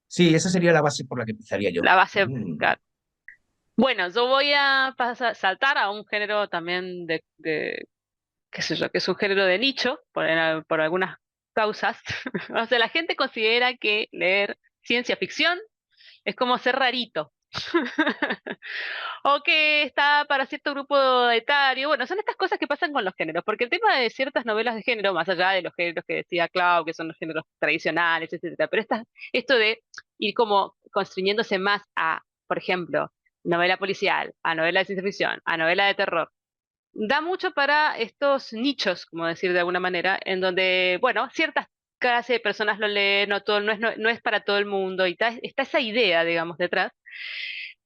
Sí, esa sería la base por la que empezaría yo.
La base,
Mm.
claro. Bueno, yo voy a saltar a un género también qué sé yo, que es un género de nicho, por algunas causas. O sea, la gente considera que leer ciencia ficción es como ser rarito. O que está para cierto grupo etario. Bueno, son estas cosas que pasan con los géneros, porque el tema de ciertas novelas de género, más allá de los géneros que decía Clau, que son los géneros tradicionales, etcétera, pero esto de ir como constriñéndose más a, por ejemplo, novela policial, a novela de ciencia ficción, a novela de terror, da mucho para estos nichos, como decir de alguna manera, en donde, bueno, ciertas clases de personas lo leen, no es para todo el mundo, y está esa idea, digamos, detrás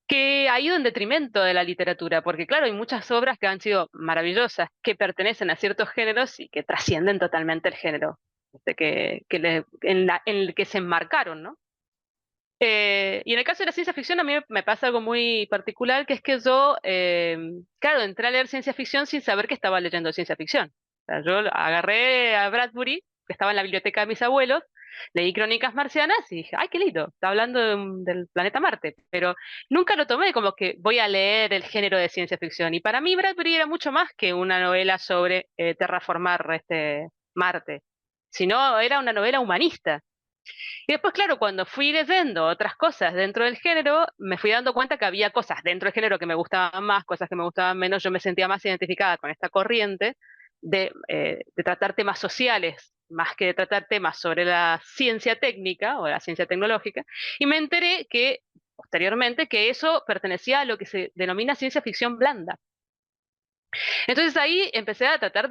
que ha ido en detrimento de la literatura, porque claro, hay muchas obras que han sido maravillosas, que pertenecen a ciertos géneros y que trascienden totalmente el género en el que se enmarcaron, ¿no? Y en el caso de la ciencia ficción a mí me pasa algo muy particular, que es que yo, claro, entré a leer ciencia ficción sin saber que estaba leyendo ciencia ficción. O sea, yo agarré a Bradbury, que estaba en la biblioteca de mis abuelos, leí Crónicas Marcianas y dije, ay, qué lindo, está hablando del planeta Marte, pero nunca lo tomé como que voy a leer el género de ciencia ficción. Y para mí Bradbury era mucho más que una novela sobre terraformar Marte, sino era una novela humanista. Y después, claro, cuando fui leyendo otras cosas dentro del género, me fui dando cuenta que había cosas dentro del género que me gustaban más, cosas que me gustaban menos. Yo me sentía más identificada con esta corriente de tratar temas sociales, más que de tratar temas sobre la ciencia técnica o la ciencia tecnológica. Y me enteré que, posteriormente, que eso pertenecía a lo que se denomina ciencia ficción blanda. Entonces ahí empecé a tratar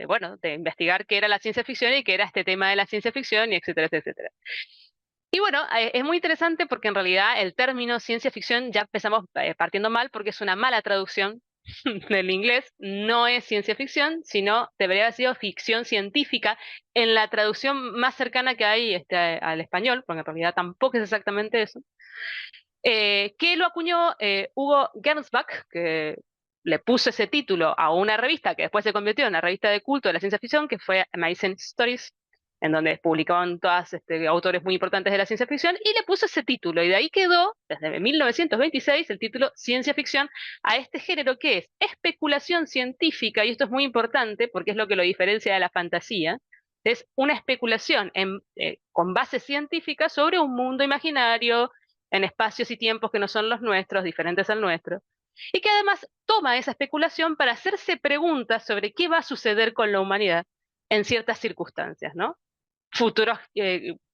bueno, de investigar qué era la ciencia ficción y qué era este tema de la ciencia ficción y etcétera, etcétera. Y bueno, es muy interesante porque en realidad el término ciencia ficción ya empezamos partiendo mal porque es una mala traducción del inglés. No es ciencia ficción, sino debería haber sido ficción científica en la traducción más cercana que hay al español, porque en realidad tampoco es exactamente eso. Que lo acuñó Hugo Gernsback, que le puso ese título a una revista que después se convirtió en una revista de culto de la ciencia ficción, que fue Amazing Stories, en donde publicaban todas autores muy importantes de la ciencia ficción, y le puso ese título, y de ahí quedó, desde 1926, el título ciencia ficción a este género que es especulación científica, y esto es muy importante porque es lo que lo diferencia de la fantasía, es una especulación con base científica sobre un mundo imaginario, en espacios y tiempos que no son los nuestros, diferentes al nuestro, y que además toma esa especulación para hacerse preguntas sobre qué va a suceder con la humanidad en ciertas circunstancias, ¿no? Futuros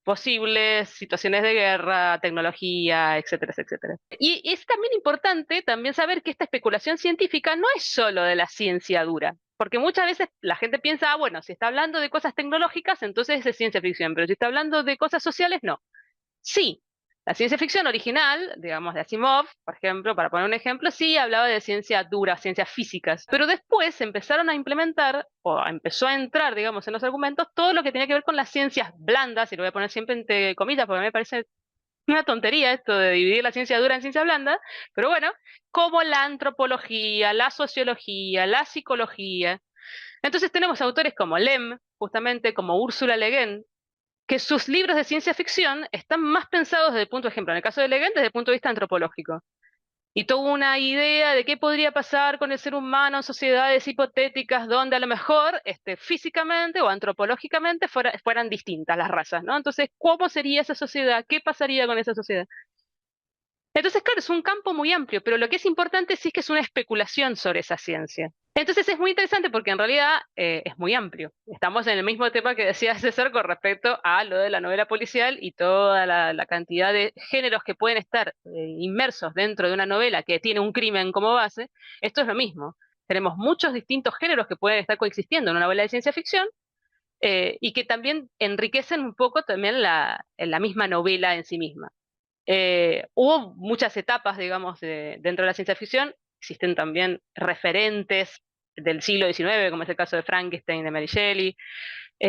posibles, situaciones de guerra, tecnología, etcétera, etcétera. Y es también importante también saber que esta especulación científica no es solo de la ciencia dura, porque muchas veces la gente piensa, ah, bueno, si está hablando de cosas tecnológicas, entonces es ciencia ficción, pero si está hablando de cosas sociales, no. Sí, la ciencia ficción original, digamos de Asimov, por ejemplo, para poner un ejemplo, sí hablaba de ciencia dura, ciencias físicas, pero después empezaron a implementar, o empezó a entrar, digamos, en los argumentos, todo lo que tenía que ver con las ciencias blandas, y lo voy a poner siempre entre comillas, porque me parece una tontería esto de dividir la ciencia dura en ciencia blanda, pero bueno, como la antropología, la sociología, la psicología. Entonces tenemos autores como Lem, justamente como Ursula Le Guin, que sus libros de ciencia ficción están más pensados desde el punto, por ejemplo, en el caso de Le Guin, desde el punto de vista antropológico. Y tuvo una idea de qué podría pasar con el ser humano en sociedades hipotéticas donde a lo mejor físicamente o antropológicamente fueran distintas las razas, ¿no? Entonces, ¿cómo sería esa sociedad? ¿Qué pasaría con esa sociedad? Entonces, claro, es un campo muy amplio, pero lo que es importante sí es que es una especulación sobre esa ciencia. Entonces es muy interesante porque en realidad es muy amplio. Estamos en el mismo tema que decía César con respecto a lo de la novela policial y toda la cantidad de géneros que pueden estar inmersos dentro de una novela que tiene un crimen como base. Esto es lo mismo. Tenemos muchos distintos géneros que pueden estar coexistiendo en una novela de ciencia ficción y que también enriquecen un poco también la misma novela en sí misma. Hubo muchas etapas, digamos, dentro de la ciencia ficción. Existen también referentes del siglo XIX, como es el caso de Frankenstein, de Mary Shelley,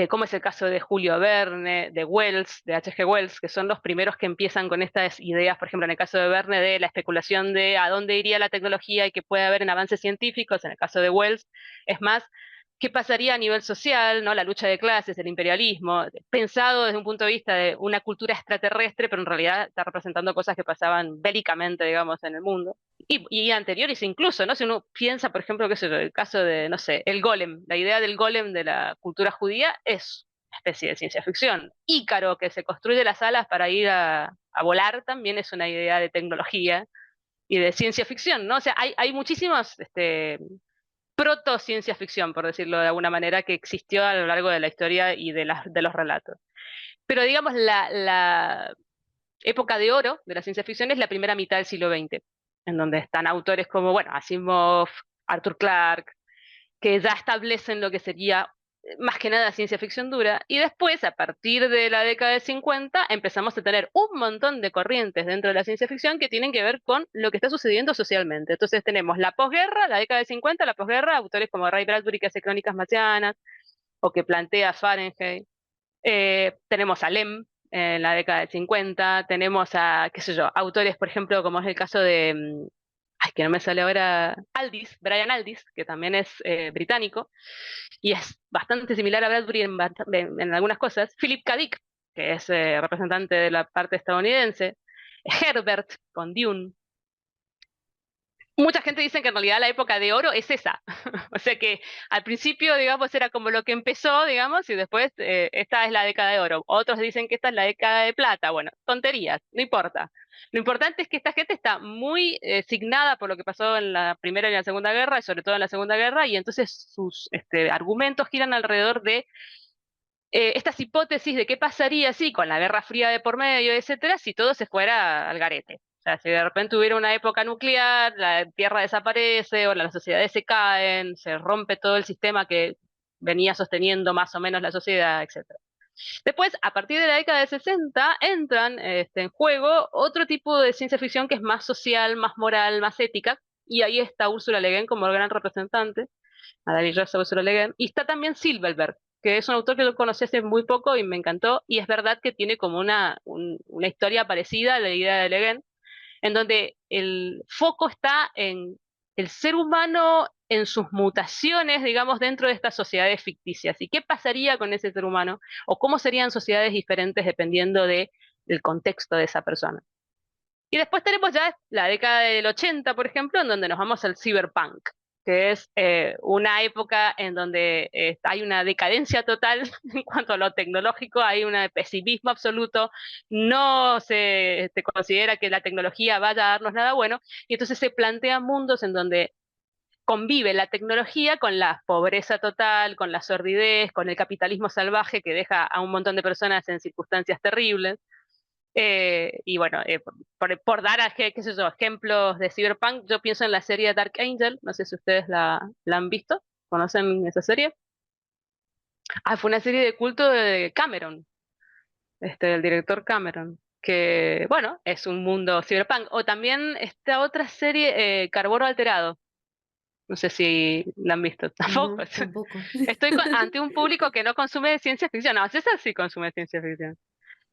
como es el caso de Julio Verne, de Wells, de H. G. Wells, que son los primeros que empiezan con estas ideas, por ejemplo, en el caso de Verne, de la especulación de a dónde iría la tecnología y qué puede haber en avances científicos. En el caso de Wells, es más, qué pasaría a nivel social, ¿no? La lucha de clases, el imperialismo, pensado desde un punto de vista de una cultura extraterrestre, pero en realidad está representando cosas que pasaban bélicamente, digamos, en el mundo. Y anteriores incluso, ¿no? Si uno piensa, por ejemplo, qué sé yo, el caso de, no sé, el golem, la idea del golem de la cultura judía es una especie de ciencia ficción. Ícaro, que se construye las alas para ir a volar, también es una idea de tecnología y de ciencia ficción, ¿no? O sea, hay muchísimos proto-ciencia ficción, por decirlo de alguna manera, que existió a lo largo de la historia y de los relatos. Pero digamos, la época de oro de la ciencia ficción es la primera mitad del siglo XX, en donde están autores como, bueno, Asimov, Arthur Clarke, que ya establecen lo que sería más que nada ciencia ficción dura, y después, a partir de la década de 50, empezamos a tener un montón de corrientes dentro de la ciencia ficción que tienen que ver con lo que está sucediendo socialmente. Entonces tenemos la posguerra, la década de 50, la posguerra, autores como Ray Bradbury que hace Crónicas Marcianas, o que plantea Fahrenheit. Tenemos a Lem en la década del 50, tenemos a, qué sé yo, autores, por ejemplo, como es el caso de, ay, que no me sale ahora, Aldiss, Brian Aldiss, que también es británico, y es bastante similar a Bradbury en algunas cosas. Philip K. Dick, que es representante de la parte estadounidense. Herbert con Dune. Mucha gente dice que en realidad la época de oro es esa. O sea que al principio, digamos, era como lo que empezó, digamos, y después esta es la década de oro. Otros dicen que esta es la década de plata. Bueno, tonterías, no importa. Lo importante es que esta gente está muy signada por lo que pasó en la Primera y la Segunda Guerra, y sobre todo en la Segunda Guerra, y entonces sus argumentos giran alrededor de estas hipótesis de qué pasaría si con la Guerra Fría de por medio, etcétera, si todo se fuera al garete. O sea, si de repente hubiera una época nuclear, la Tierra desaparece o las sociedades se caen, se rompe todo el sistema que venía sosteniendo más o menos la sociedad, etcétera. Después, a partir de la década de 60, entran en juego otro tipo de ciencia ficción que es más social, más moral, más ética, y ahí está Ursula Le Guin como gran representante, maravillosa Ursula Le Guin, y está también Silverberg, que es un autor que yo conocí hace muy poco y me encantó, y es verdad que tiene como una historia parecida a la idea de Le Guin, en donde el foco está en el ser humano en sus mutaciones, digamos, dentro de estas sociedades ficticias. ¿Y qué pasaría con ese ser humano? ¿O cómo serían sociedades diferentes dependiendo del contexto de esa persona? Y después tenemos ya la década del 80, por ejemplo, en donde nos vamos al cyberpunk, que es una época en donde hay una decadencia total en cuanto a lo tecnológico, hay un pesimismo absoluto, no se considera que la tecnología vaya a darnos nada bueno, y entonces se plantean mundos en donde convive la tecnología con la pobreza total, con la sordidez, con el capitalismo salvaje que deja a un montón de personas en circunstancias terribles. Y bueno, por dar qué sé yo, ejemplos de Cyberpunk, yo pienso en la serie Dark Angel, no sé si ustedes la han visto, ¿conocen esa serie? Ah, fue una serie de culto de Cameron, el director Cameron, que bueno, es un mundo cyberpunk. O también esta otra serie, Carbono Alterado, no sé si la han visto, tampoco.
No, tampoco.
Estoy ante un público que no consume ciencia ficción, no, César sí consume ciencia ficción.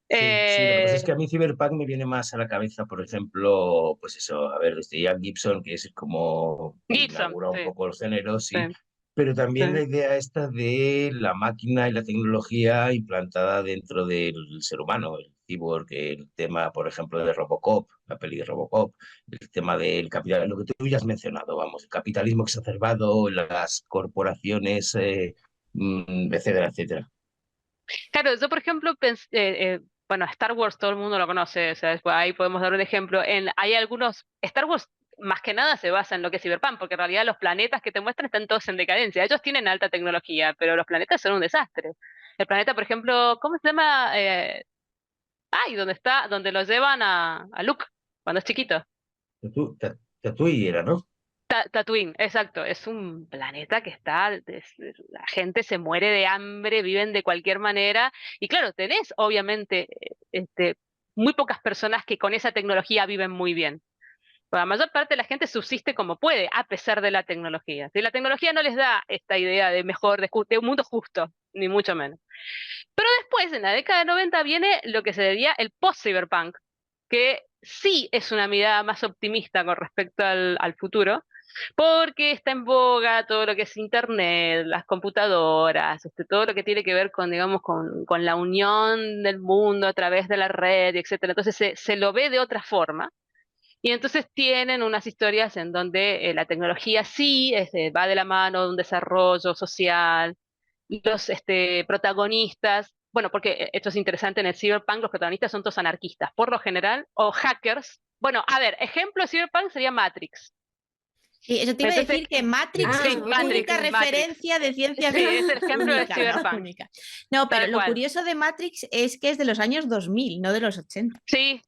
Sí, sí, lo que pasa es
Eh,
que a mí Cyberpunk me viene más a la cabeza, por ejemplo, pues eso, a ver, desde Ian Gibson, que es como que
Gibson,
inaugura un
sí,
poco el género, sí,
sí,
pero también la
sí.
idea esta de la máquina y la tecnología implantada dentro del ser humano, el cyborg, el tema, por ejemplo, de Robocop, la peli de Robocop, el tema del capital, lo que tú ya has mencionado, vamos, el capitalismo exacerbado, las corporaciones, etcétera, etcétera.
Claro, yo por ejemplo bueno, Star Wars todo el mundo lo conoce, o sea, ahí podemos dar un ejemplo. Hay algunos, Star Wars más que nada se basa en lo que es Cyberpunk, porque en realidad los planetas que te muestran están todos en decadencia. Ellos tienen alta tecnología, pero los planetas son un desastre. El planeta, por ejemplo, ¿cómo se llama? ¿Dónde está? Donde lo llevan a Luke cuando es chiquito.
Tatooine era, ¿no?
Tatooine, exacto, es un planeta que la gente se muere de hambre, viven de cualquier manera, y claro, tenés obviamente muy pocas personas que con esa tecnología viven muy bien. Pero la mayor parte de la gente subsiste como puede, a pesar de la tecnología. Si la tecnología no les da esta idea de mejor, de un mundo justo, ni mucho menos. Pero después, en la década de 90, viene lo que se diría el post-cyberpunk, que sí es una mirada más optimista con respecto al futuro, porque está en boga todo lo que es internet, las computadoras, todo lo que tiene que ver con, digamos, con la unión del mundo a través de la red, etcétera. Entonces se lo ve de otra forma. Y entonces tienen unas historias en donde la tecnología sí va de la mano de un desarrollo social, los protagonistas, bueno, porque esto es interesante, en el Cyberpunk los protagonistas son todos anarquistas, por lo general, o hackers. Bueno, a ver, ejemplo de Cyberpunk sería Matrix.
Sí, eso te iba a
Entonces,
decir que Matrix
Ah,
es
sí,
tu
ok,
única
ok.
Matrix.
referencia de ciencia
Sí, es el
ficción
ejemplo de
única, ¿no?
Cyberpunk,
Única. No, pero
tal
lo
cual.
curioso de Matrix es que es de los años 2000, no de los 80.
Sí,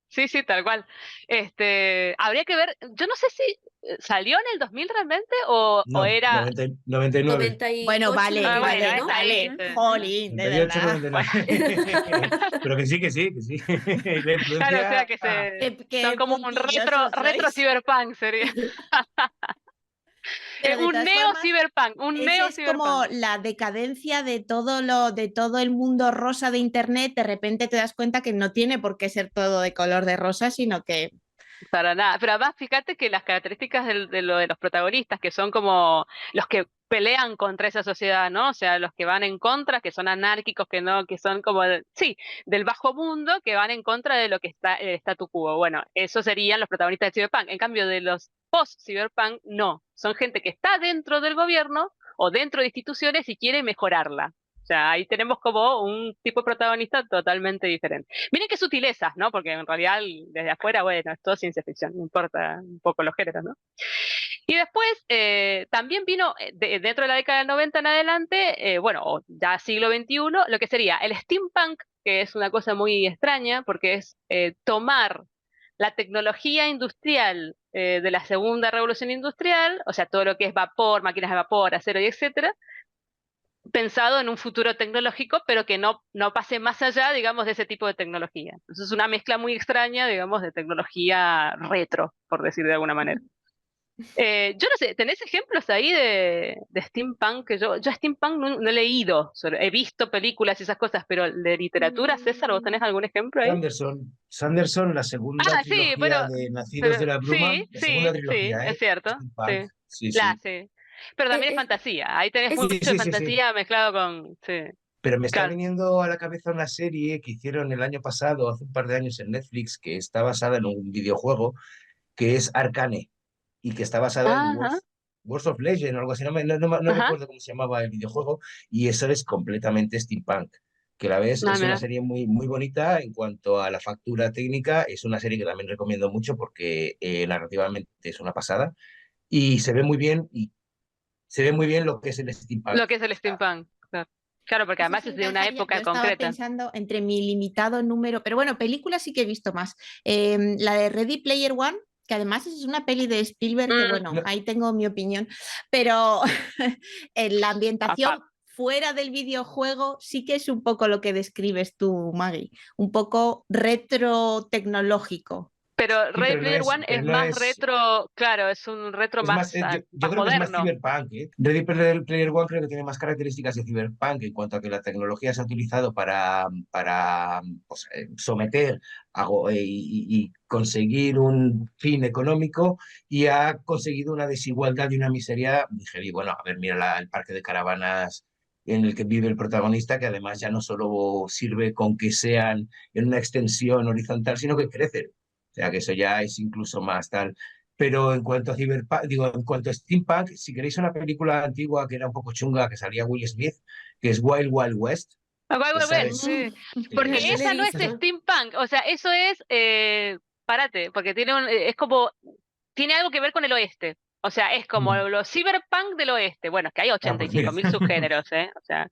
sí, sí, tal cual. Habría que ver, yo no sé si salió en el 2000 realmente o
No,
era...
99.
98,
Vale,
Ah, bueno,
99,
vale,
es
¿no?
ahí.
vale,
Sí.
jolín, de
98,
verdad.
99. Pero que sí, que sí, que sí. La
Claro, o sea
influencia.
que son
Qué
como un
puntillosos
retro
sois.
cyberpunk sería.
Pero de
Un
todas
neo
formas,
cyberpunk, un
ese
neo
es como
cyberpunk.
la decadencia de todo el mundo rosa de internet. De repente te das cuenta que no tiene por qué ser todo de color de rosa, sino que
Para nada. Pero además, fíjate que las características de lo de los protagonistas, que son como los que pelean contra esa sociedad, ¿no? O sea, los que van en contra, que son anárquicos, que no, que son como, sí, del bajo mundo, que van en contra de lo que está el statu quo. Bueno, esos serían los protagonistas de Cyberpunk. En cambio, de los post-Cyberpunk, no. Son gente que está dentro del gobierno o dentro de instituciones y quiere mejorarla. O sea, ahí tenemos como un tipo de protagonista totalmente diferente. Miren qué sutilezas, ¿no? Porque en realidad desde afuera, bueno, es todo ciencia ficción, no importa un poco los géneros, ¿no? Y después también vino dentro de la década del 90 en adelante, bueno, o ya siglo XXI, lo que sería el steampunk, que es una cosa muy extraña porque es tomar la tecnología industrial de la segunda revolución industrial, o sea, todo lo que es vapor, máquinas de vapor, acero y etcétera, pensado en un futuro tecnológico, pero que no pase más allá, digamos, de ese tipo de tecnología. Entonces es una mezcla muy extraña, digamos, de tecnología retro, por decir de alguna manera. Yo no sé, ¿tenés ejemplos ahí de steampunk? Que yo steampunk no he leído, he visto películas y esas cosas, pero de literatura, César, ¿vos tenés
Mm,
algún ejemplo ahí?
Sanderson, la segunda
Ah, sí, bueno,
trilogía de Nacidos de
pero
la Bruma,
sí,
la segunda
sí,
trilogía,
es cierto,
Steampunk,
sí.
sí,
La,
sí.
sí. Pero
e-
también es
es,
fantasía, ahí tenés
es,
mucho
Sí,
de
sí, sí, sí.
fantasía mezclado con, sí,
Pero me está
claro.
viniendo a la cabeza una serie que hicieron el año pasado, hace un par de años en Netflix, que está basada en un videojuego que es Arcane y que está basada en
Ajá,
Wars of Legend o algo así. No
ajá,
recuerdo cómo se llamaba el videojuego y eso es completamente steampunk. Que la ves,
ah,
es una
mira.
serie muy, muy bonita en cuanto a la factura técnica. Es una serie que también recomiendo mucho porque narrativamente es una pasada y se ve muy bien y se ve muy bien lo que es el steampunk.
Lo que es el steampunk, claro. Claro, porque
Eso
además
sí
es de una
encajaría. Yo
época
estaba
concreta.
pensando entre mi limitado número, pero bueno, películas sí que he visto más. La de Ready Player One, que además es una peli de Spielberg, que
Mm,
bueno,
No,
ahí tengo mi opinión, pero en la
apa-
ambientación fuera del videojuego sí que es un poco lo que describes tú, Maggie, un poco retro tecnológico.
pero
sí,
Ready Player One
pero
es
no
más
es.
retro, claro, es un retro
Es más,
más,
yo
más
creo que es más
moderno.
cyberpunk, ¿eh? Ready Player One creo que tiene más características de cyberpunk en cuanto a que la tecnología se ha utilizado para pues, someter y conseguir un fin económico y ha conseguido una desigualdad y una miseria muy heavy. Bueno, a ver, mira el parque de caravanas en el que vive el protagonista, que además ya no solo sirve con que sean en una extensión horizontal, sino que crecen. O sea, que eso ya es incluso más tal. Pero en cuanto a Cyberpunk, digo, en cuanto a Steampunk, si queréis una película antigua que era un poco chunga, que salía Will Smith, que es Wild Wild West, esa
Bueno,
es,
sí.
mm,
Porque
no la he
esa no es
visto.
steampunk, o sea, eso es, párate, porque tiene es como, tiene algo que ver con el oeste. O sea, es como
mm,
los cyberpunk del oeste. Bueno, es que hay
pues
85
mira,
mil subgéneros, ¿eh? O sea,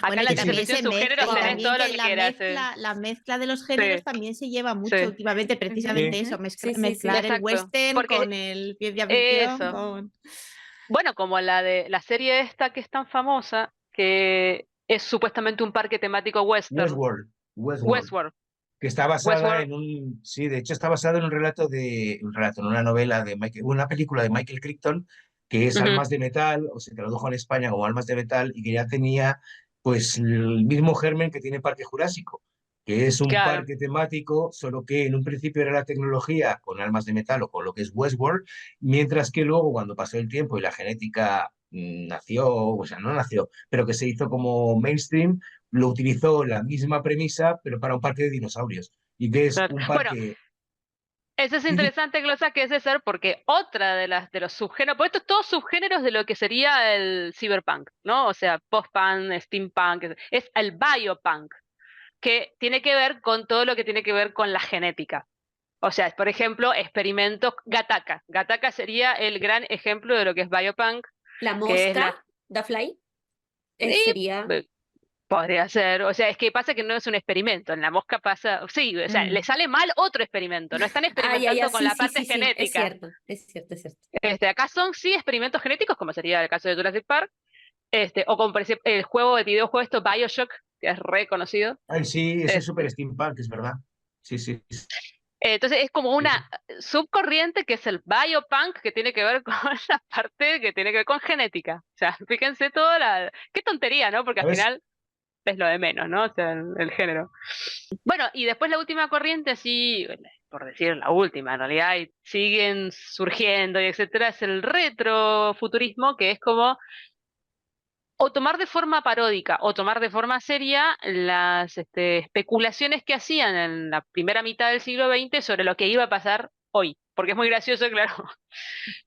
acá
Bueno,
en
y
la
que
sí,
ciencia
sí,
también
ficción
se mezcla,
subgéneros
y
tenés
Wow.
también
todo lo
que
que quieras.
la mezcla de los
Sí,
géneros también se lleva mucho
sí,
últimamente,
Ujú,
precisamente
sí,
eso,
ujú. Sí, sí,
mezclar
sí.
el
exacto.
western
Porque
con el ciencia ficción,
eso.
con...
Bueno, como la de la serie esta que es tan famosa, que es supuestamente un parque temático western,
Westworld, Westworld,
Westworld.
que está basada
Westworld.
en un, sí, de hecho está basada en en una novela de Michael, una película de Michael Crichton, que es
Ujú,
Almas de Metal, o se tradujo en España como Almas de Metal, y que ya tenía pues el mismo germen que tiene Parque Jurásico, que es un
claro.
parque temático, solo que en un principio era la tecnología con almas de metal o con lo que es Westworld, mientras que luego cuando pasó el tiempo y la genética nació, o sea, no nació, pero que se hizo como mainstream, lo utilizó la misma premisa, pero para un parque de dinosaurios. Y que es
Claro.
un
Bueno,
parque.
eso es
Sí, sí,
interesante que lo saques, César, porque otra de las de los subgéneros, porque estos todos subgéneros de lo que sería el cyberpunk, ¿no? O sea, post-punk, steampunk, es el biopunk, que tiene que ver con todo lo que tiene que ver con la genética. O sea, por ejemplo, experimentos Gattaca. Gattaca sería el gran ejemplo de lo que es biopunk,
La
que es
mosca,
la...
The Fly,
Y
sería.
podría ser, o sea, es que pasa que no es un experimento, en la mosca pasa, sí, o sea, le
Mm.
sale mal otro experimento, no están
Ah, ya, ya,
experimentando con
sí,
la
sí,
parte
sí, sí. Es
genética.
cierto, es cierto, es cierto.
Acá son sí experimentos genéticos, como sería el caso de Jurassic Park, o como por ejemplo el juego, el videojuego esto, BioShock, que es reconocido.
ay, sí, ese es súper
Este,
steampunk, es verdad. Sí, sí,
entonces es como
sí,
una
sí.
subcorriente que es el biopunk, que tiene que ver con la parte que tiene que ver con genética. O sea, fíjense toda la... Qué tontería, ¿no? Porque al
¿Sabes?
final es lo de menos, ¿no? O sea, el género. Bueno, y después la última corriente, así, por decir la última, en realidad, y siguen surgiendo y etcétera, es el retrofuturismo, que es como o tomar de forma paródica o tomar de forma seria las especulaciones que hacían en la primera mitad del siglo XX sobre lo que iba a pasar hoy. Porque es muy gracioso, claro,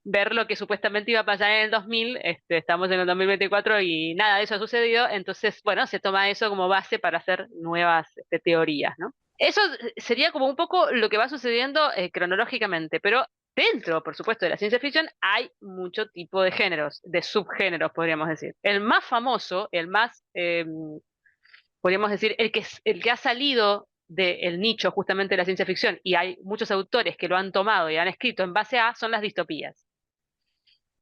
ver lo que supuestamente iba a pasar en el 2000, estamos en el 2024 y nada de eso ha sucedido, entonces, bueno, se toma eso como base para hacer nuevas teorías, ¿no? Eso sería como un poco lo que va sucediendo cronológicamente, pero dentro, por supuesto, de la ciencia ficción hay mucho tipo de géneros, de subgéneros, podríamos decir. El más famoso, el más, podríamos decir, el que ha salido del nicho justamente de la ciencia ficción, y hay muchos autores que lo han tomado y han escrito en base a, son las distopías.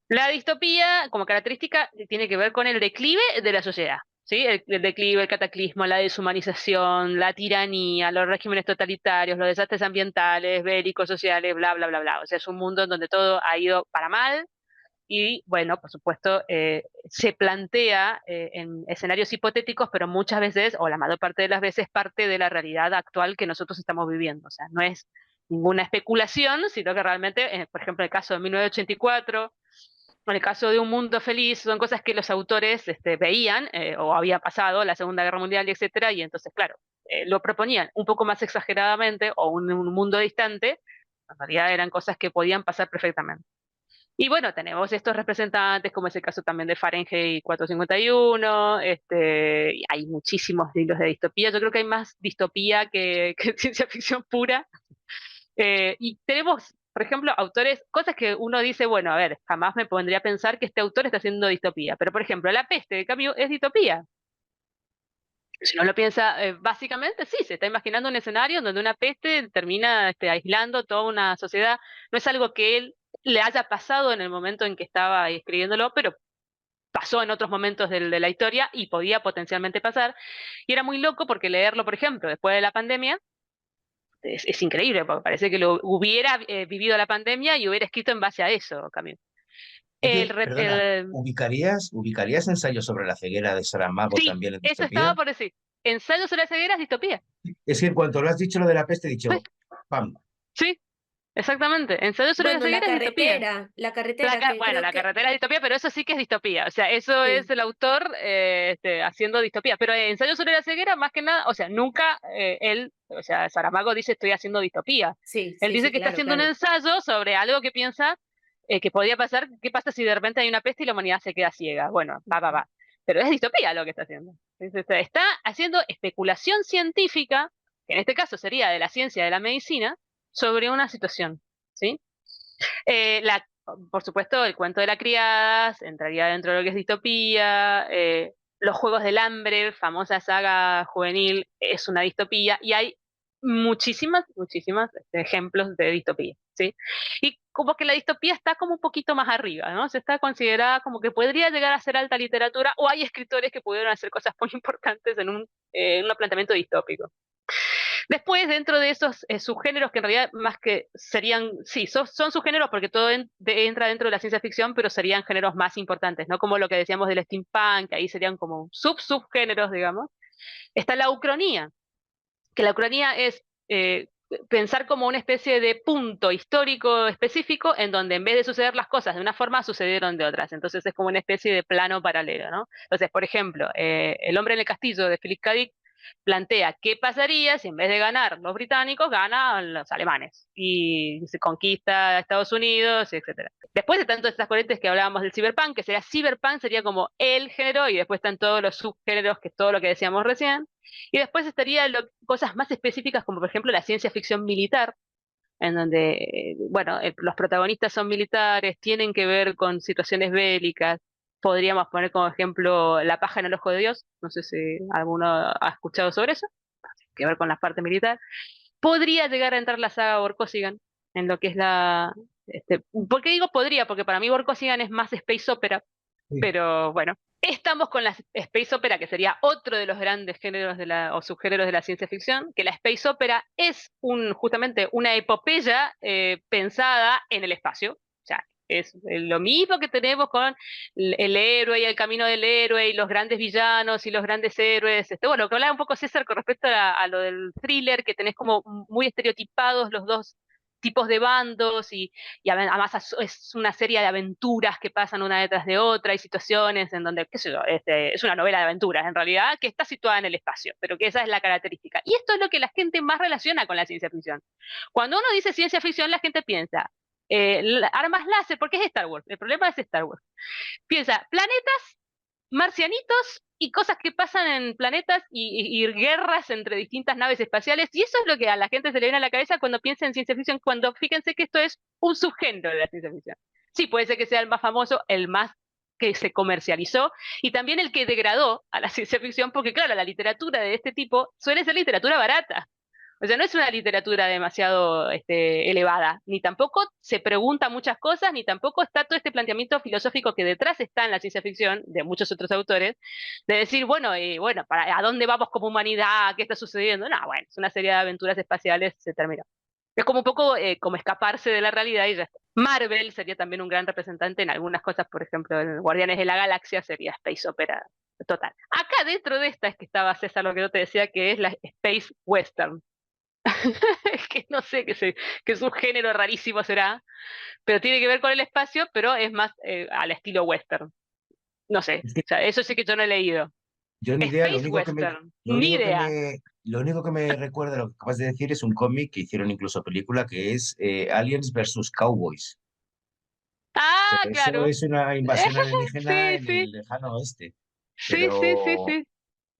La distopía, como característica, tiene que ver con el declive de la sociedad. ¿sí? El declive, el cataclismo, la deshumanización, la tiranía, los regímenes totalitarios, los desastres ambientales, bélicos, sociales, bla, bla, bla, bla. O sea, es un mundo en donde todo ha ido para mal y, bueno, por supuesto, se plantea en escenarios hipotéticos, pero muchas veces, o la mayor parte de las veces, parte de la realidad actual que nosotros estamos viviendo. O sea, no es ninguna especulación, sino que realmente, por ejemplo, en el caso de 1984, en el caso de Un Mundo Feliz, son cosas que los autores veían o había pasado la Segunda Guerra Mundial, y etcétera, y entonces, claro, lo proponían un poco más exageradamente o un mundo distante, en realidad eran cosas que podían pasar perfectamente. Y bueno, tenemos estos representantes, como es el caso también de Fahrenheit 451, y hay muchísimos libros de distopía, yo creo que hay más distopía que ciencia ficción pura, y tenemos, por ejemplo, autores, cosas que uno dice, bueno, a ver, jamás me pondría a pensar que este autor está haciendo distopía. Pero, por ejemplo, La peste de Camus es distopía. Si uno lo piensa, básicamente sí, se está imaginando un escenario en donde una peste termina aislando toda una sociedad. No es algo que él le haya pasado en el momento en que estaba escribiéndolo, pero pasó en otros momentos de la historia y podía potencialmente pasar. Y era muy loco porque leerlo, por ejemplo, después de la pandemia, es increíble, porque parece que lo hubiera vivido la pandemia y hubiera escrito en base a eso, Camilo. El,
Oye,
re-
perdona,
el-
¿ubicarías ensayos sobre la ceguera de Saramago
sí,
también en
eso estaba
distopía?
por decir. Ensayo sobre la ceguera es distopía.
Es que en cuanto lo has dicho lo de la peste, he
Sí,
dicho, ¡pam!
sí, exactamente. Ensayo sobre la
Bueno,
ceguera es distopía.
la carretera, que
Bueno,
creo
la
que
carretera es distopía, pero eso sí que es distopía. O sea, eso es
sí,
el autor haciendo distopía. Pero ensayo sobre la ceguera, más que nada, o sea, nunca él, o sea, Saramago dice estoy haciendo distopía.
sí,
Él
sí,
dice
sí,
que está
claro,
haciendo un
claro.
ensayo sobre algo que piensa que podría pasar. ¿Qué pasa si de repente hay una peste y la humanidad se queda ciega? Bueno, va, va,
Ujú.
va. Pero es distopía lo que está haciendo. Está haciendo especulación científica, que en este caso sería de la ciencia de la medicina, sobre una situación. ¿Sí? Por supuesto, el cuento de la criada entraría dentro de lo que es distopía. Los Juegos del Hambre, famosa saga juvenil, es una distopía. Y hay muchísimas ejemplos de distopía, ¿sí? Y como que la distopía está como un poquito más arriba, ¿no? Se está considerada como que podría llegar a ser alta literatura, o hay escritores que pudieron hacer cosas muy importantes en un planteamiento distópico. Después, dentro de esos subgéneros, que en realidad más que serían, sí, son subgéneros porque todo entra dentro de la ciencia ficción, pero serían géneros más importantes, ¿no? Como lo que decíamos del steampunk, que ahí serían como subgéneros, digamos. Está la ucronía, que la ucronía es pensar como una especie de punto histórico específico en donde en vez de suceder las cosas de una forma, sucedieron de otras. Entonces es como una especie de plano paralelo, ¿no? Entonces, por ejemplo, El hombre en el castillo de Philip K. Dick plantea qué pasaría si en vez de ganar los británicos, ganan los alemanes y se conquista Estados Unidos, etcétera. Después están todas estas corrientes que hablábamos del cyberpunk, que sería cyberpunk, sería como el género, y después están todos los subgéneros, que es todo lo que decíamos recién. Y después estaría cosas más específicas, como por ejemplo la ciencia ficción militar, en donde, bueno, los protagonistas son militares, tienen que ver con situaciones bélicas. Podríamos poner como ejemplo La paja en el ojo de Dios, no sé si alguno ha escuchado sobre eso, que ver con la parte militar. Podría llegar a entrar la saga Vorkosigan en lo que es ¿por qué digo podría? Porque para mí Vorkosigan es más space opera,
Sí.
pero bueno. Estamos con la space opera, que sería otro de los grandes géneros o subgéneros de la ciencia ficción, que la space opera es justamente una epopeya pensada en el espacio. O sea, es lo mismo que tenemos con el héroe y el camino del héroe y los grandes villanos y los grandes héroes. Bueno, lo que hablaba un poco César con respecto a lo del thriller, que tenés como muy estereotipados los dos tipos de bandos y además es una serie de aventuras que pasan una detrás de otra, y situaciones en donde, qué sé yo, es una novela de aventuras en realidad, que está situada en el espacio, pero que esa es la característica. Y esto es lo que la gente más relaciona con la ciencia ficción. Cuando uno dice ciencia ficción, la gente piensa, armas láser, porque es Star Wars, el problema es Star Wars. Piensa, planetas, marcianitos y cosas que pasan en planetas y guerras entre distintas naves espaciales. Y eso es lo que a la gente se le viene a la cabeza cuando piensa en ciencia ficción, cuando fíjense que esto es un subgénero de la ciencia ficción. Sí, puede ser que sea el más famoso, el más que se comercializó y también el que degradó a la ciencia ficción, porque claro, la literatura de este tipo suele ser literatura barata. O sea, no es una literatura demasiado elevada, ni tampoco se pregunta muchas cosas, ni tampoco está todo este planteamiento filosófico que detrás está en la ciencia ficción de muchos otros autores, de decir, bueno, bueno, ¿a dónde vamos como humanidad? ¿Qué está sucediendo? No, bueno, es una serie de aventuras espaciales, se terminó. Es como un poco como escaparse de la realidad y ya está. Marvel sería también un gran representante en algunas cosas, por ejemplo, en Guardianes de la Galaxia sería Space Opera total. Acá dentro de esta es que estaba César, lo que yo te decía, que es la Space Western. Que no sé, que es un género rarísimo será, pero tiene que ver con el espacio, pero es más al estilo western. No sé,
Es
o
que
sea, eso sí que yo no he leído.
yo ni idea,
Space Western, ni idea.
lo único que me recuerda lo que acabas de decir es un cómic que hicieron incluso película que es Aliens versus Cowboys.
Ah,
Pero eso
claro.
es una invasión alienígena
Sí,
en
sí,
el lejano oeste.
sí, sí, sí,
Pero
sí.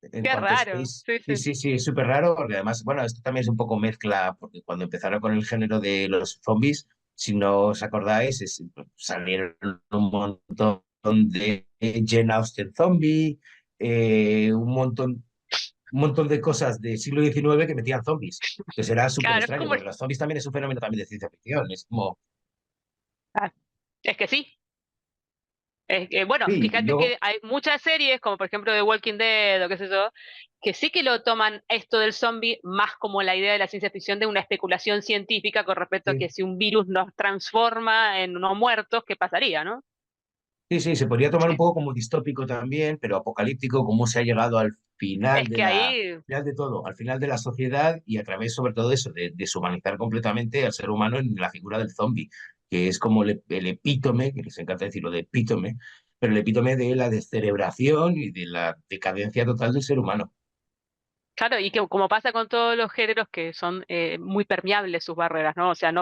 en
Qué
cuanto a
raro.
Space,
Sí,
sí,
sí.
sí, sí, es súper raro, porque además, bueno, esto también es un poco mezcla, porque cuando empezaron con el género de los zombies, si no os acordáis, salieron un montón de Jane Austen zombie, un montón de cosas del siglo XIX que metían zombies. Entonces era súper
Claro, es
extraño,
como
porque los zombies también es un fenómeno también de ciencia ficción. Es como,
ah, es que sí. Es que, bueno,
sí, y
fíjate
luego,
que hay muchas series, como por ejemplo The Walking Dead o qué sé yo, que sí que lo toman esto del zombie más como la idea de la ciencia ficción de una especulación científica con respecto a que
sí,
si un virus nos transforma en no muertos, ¿qué pasaría, no?
sí, sí, se podría tomar un
Sí.
poco como distópico también, pero apocalíptico, cómo se ha llegado al
Es que ahí,
final de todo, al final de la sociedad y a través sobre todo eso, de deshumanizar completamente al ser humano en la figura del zombie, que es como el epítome, que les encanta decirlo de epítome, pero el epítome de la descerebración y de la decadencia total del ser humano.
claro, y que como pasa con todos los géneros que son muy permeables sus barreras, ¿no? O sea,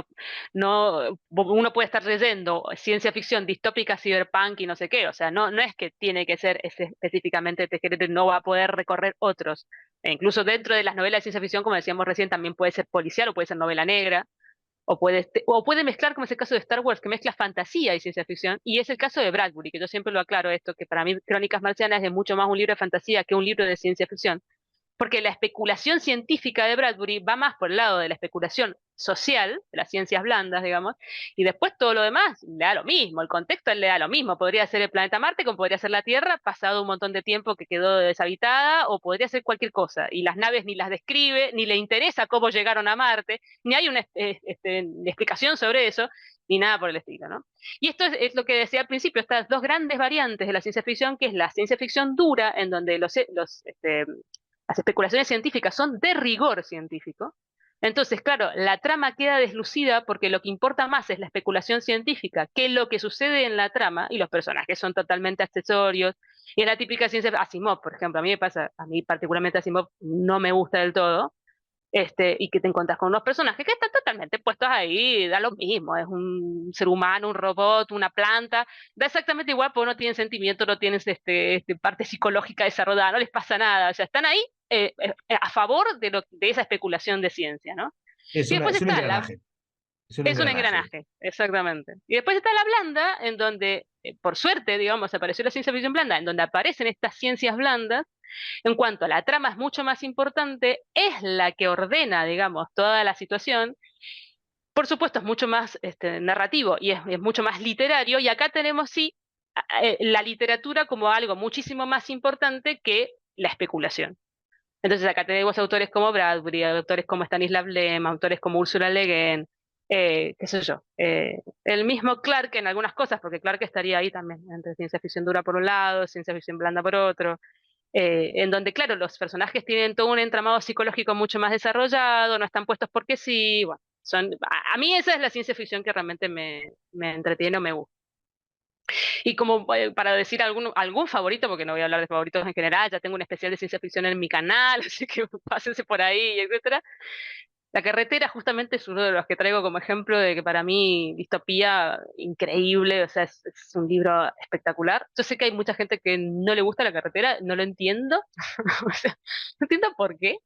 uno puede estar leyendo ciencia ficción distópica, cyberpunk y no sé qué, o sea, no es que tiene que ser específicamente este género, y no va a poder recorrer otros. E incluso dentro de las novelas de ciencia ficción, como decíamos recién, también puede ser policial o puede ser novela negra. O puede mezclar, como es el caso de Star Wars, que mezcla fantasía y ciencia ficción, y es el caso de Bradbury, que yo siempre lo aclaro esto, que para mí Crónicas Marcianas es mucho más un libro de fantasía que un libro de ciencia ficción, porque la especulación científica de Bradbury va más por el lado de la especulación social, de las ciencias blandas, digamos, y después todo lo demás le da lo mismo, el contexto le da lo mismo, podría ser el planeta Marte como podría ser la Tierra, pasado un montón de tiempo que quedó deshabitada, o podría ser cualquier cosa, y las naves ni las describe, ni le interesa cómo llegaron a Marte, ni hay una explicación sobre eso, ni nada por el estilo, ¿no? Y esto es lo que decía al principio, estas dos grandes variantes de la ciencia ficción, que es la ciencia ficción dura, en donde las especulaciones científicas son de rigor científico. Entonces, claro, la trama queda deslucida porque lo que importa más es la especulación científica que lo que sucede en la trama, y los personajes son totalmente accesorios. Y en la típica ciencia, Asimov, por ejemplo, a mí me pasa, a mí particularmente Asimov no me gusta del todo, y que te encuentras con unos personajes que están totalmente puestos ahí, da lo mismo, es un ser humano, un robot, una planta, da exactamente igual, porque no tienen sentimiento, no tienen parte psicológica desarrollada, no les pasa nada, o sea, están ahí a favor de esa especulación de ciencia, ¿no? Y después
Es un
está
engranaje, es un
es un
engranaje.
engranaje, exactamente. Y después está la blanda, en donde, por suerte, digamos, apareció la ciencia ficción blanda, en donde aparecen estas ciencias blandas en cuanto a la trama es mucho más importante, es la que ordena, digamos, toda la situación. Por supuesto, es mucho más narrativo y es mucho más literario. Y acá tenemos, sí, la literatura como algo muchísimo más importante que la especulación. Entonces acá tenemos autores como Bradbury, autores como Stanislav Lem, autores como Ursula Le Guin, qué sé yo. El mismo Clarke en algunas cosas, porque Clarke estaría ahí también, entre ciencia ficción dura por un lado, ciencia ficción blanda por otro, en donde, claro, los personajes tienen todo un entramado psicológico mucho más desarrollado, no están puestos porque sí, bueno, a mí esa es la ciencia ficción que realmente me entretiene o me gusta. Y como para decir algún favorito, porque no voy a hablar de favoritos en general, ya tengo un especial de ciencia ficción en mi canal, así que pásense por ahí, etcétera. La carretera justamente es uno de los que traigo como ejemplo de que para mí distopía increíble, o sea, es un libro espectacular. Yo sé que hay mucha gente que no le gusta la carretera, no lo entiendo, o sea, no entiendo por qué.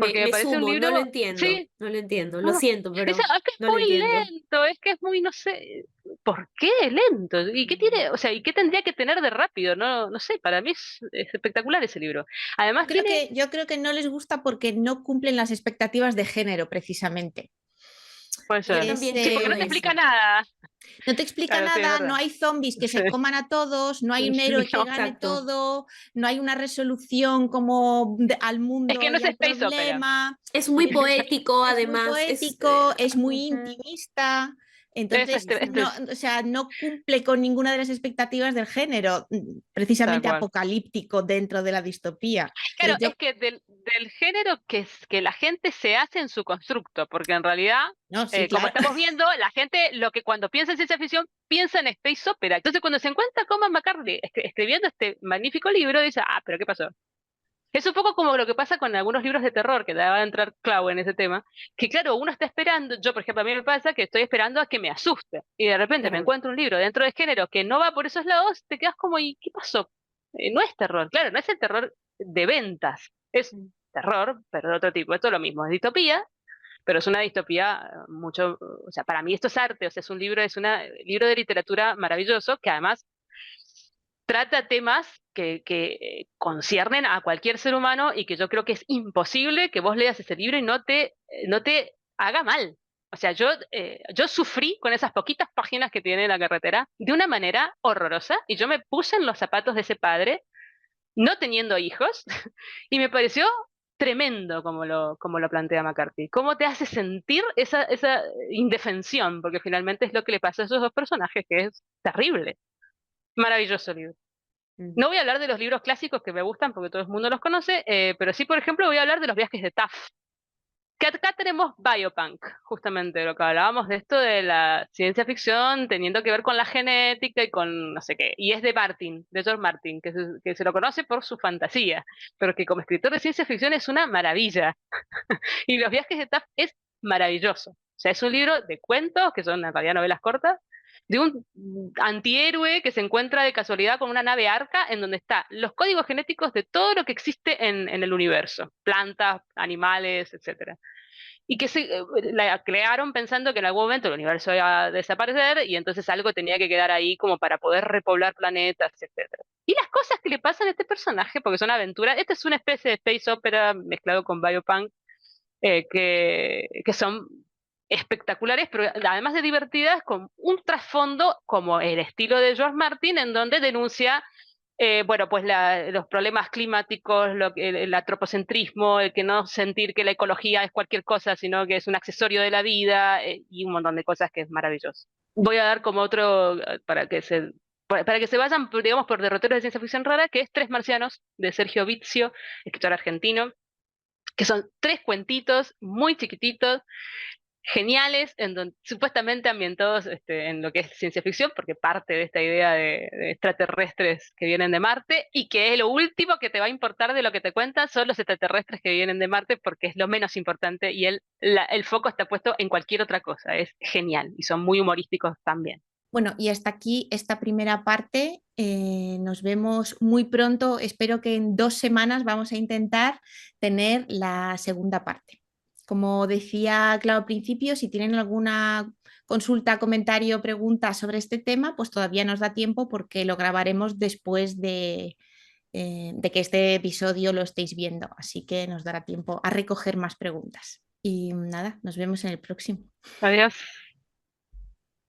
porque me
Me
parece un
sumo, no lo
libro,
entiendo,
sí,
no lo entiendo, lo
no,
siento,
dice,
pero
"Ah, es que es
no lo
muy
entiendo.
lento, es que es muy, no sé, ¿por qué lento? ¿Y qué tiene, o sea, y qué tendría que tener de rápido? No, no sé, para mí es espectacular ese libro. Además tiene,
Yo creo que no les gusta porque no cumplen las expectativas de género, precisamente.
puede
Yo
ser,
Es,
también
sí, porque
creo
no te explica
eso.
nada.
no te explica
Claro, sí, es
nada, no
verdad.
hay zombies que
Sí.
se coman a todos, no hay un héroe que
No,
gane
Exacto.
todo, no hay una resolución como al
es que
mundo
no
y
es
al
space opera.
problema.
Es muy
Entonces,
poético,
es muy
además,
poético, es muy
ujú,
intimista.
Eso
Entonces,
exacto.
no, o sea, no cumple con ninguna de las expectativas del género,
Tal
precisamente
cual.
apocalíptico dentro de la distopía.
Claro,
Entonces, yo,
es que del género que la gente se hace en su constructo, porque en realidad,
no, sí,
como
claro.
estamos viendo, la gente lo que cuando piensa en ciencia ficción piensa en space opera. Entonces, cuando se encuentra con Cormac McCarthy escribiendo este magnífico libro, dice, ah, pero ¿qué pasó? Es un poco como lo que pasa con algunos libros de terror, que te va a entrar Clau en ese tema, que claro, uno está esperando, yo por ejemplo a mí me pasa que estoy esperando a que me asuste, y de repente me
Claro.
encuentro un libro dentro del género que no va por esos lados, te quedas como, ¿y qué pasó? No es terror, claro, no es el terror de ventas, es
Mm.
terror, pero de otro tipo, esto es lo mismo, es distopía, pero es una distopía mucho, o sea, para mí esto es arte, o sea, es un libro de literatura maravilloso, que además trata temas que conciernen a cualquier ser humano y que yo creo que es imposible que vos leas ese libro y no te haga mal. O sea, yo sufrí con esas poquitas páginas que tiene la carretera de una manera horrorosa y yo me puse en los zapatos de ese padre, no teniendo hijos, y me pareció tremendo como lo plantea McCarthy. ¿Cómo te hace sentir esa indefensión? Porque finalmente es lo que le pasa a esos dos personajes, que es terrible. Maravilloso libro.
Mm.
No voy a hablar de los libros clásicos que me gustan porque todo el mundo los conoce, pero sí, por ejemplo, voy a hablar de los viajes de Taft. Que acá tenemos Biopunk, justamente lo que hablábamos de esto de la ciencia ficción teniendo que ver con la genética y con no sé qué. Y es de Martin, de George Martin, que se lo conoce por su fantasía, pero que como escritor de ciencia ficción es una maravilla. Y los viajes de Taft es maravilloso. O sea, es un libro de cuentos, que son en realidad novelas cortas, de un antihéroe que se encuentra de casualidad con una nave arca en donde están los códigos genéticos de todo lo que existe en el universo, plantas, animales, etcétera. Y que la crearon pensando que en algún momento el universo iba a desaparecer y entonces algo tenía que quedar ahí como para poder repoblar planetas, etcétera. Y las cosas que le pasan a este personaje, porque son aventuras, esta es una especie de space opera mezclado con biopunk, que son espectaculares, pero además de divertidas, con un trasfondo como el estilo de George Martin, en donde denuncia, bueno, pues los problemas climáticos, el antropocentrismo, el que no sentir que la ecología es cualquier cosa, sino que es un accesorio de la vida, y un montón de cosas que es maravilloso. Voy a dar como otro, para que se vayan, digamos, por derroteros de ciencia ficción rara, que es Tres Marcianos, de Sergio Vizio, escritor argentino, que son tres cuentitos muy chiquititos, geniales, en donde, supuestamente ambientados en lo que es ciencia ficción, porque parte de esta idea de extraterrestres que vienen de Marte, y que es lo último que te va a importar de lo que te cuentan son los extraterrestres que vienen de Marte, porque es lo menos importante y el foco está puesto en cualquier otra cosa. Es genial y son muy humorísticos también.
Bueno, y hasta aquí esta primera parte. Nos vemos muy pronto. Espero que en 2 semanas vamos a intentar tener la segunda parte. Como decía Clau al principio, si tienen alguna consulta, comentario, pregunta sobre este tema, pues todavía nos da tiempo porque lo grabaremos después de que este episodio lo estéis viendo. Así que nos dará tiempo a recoger más preguntas. Y nada, nos vemos en el próximo.
Adiós.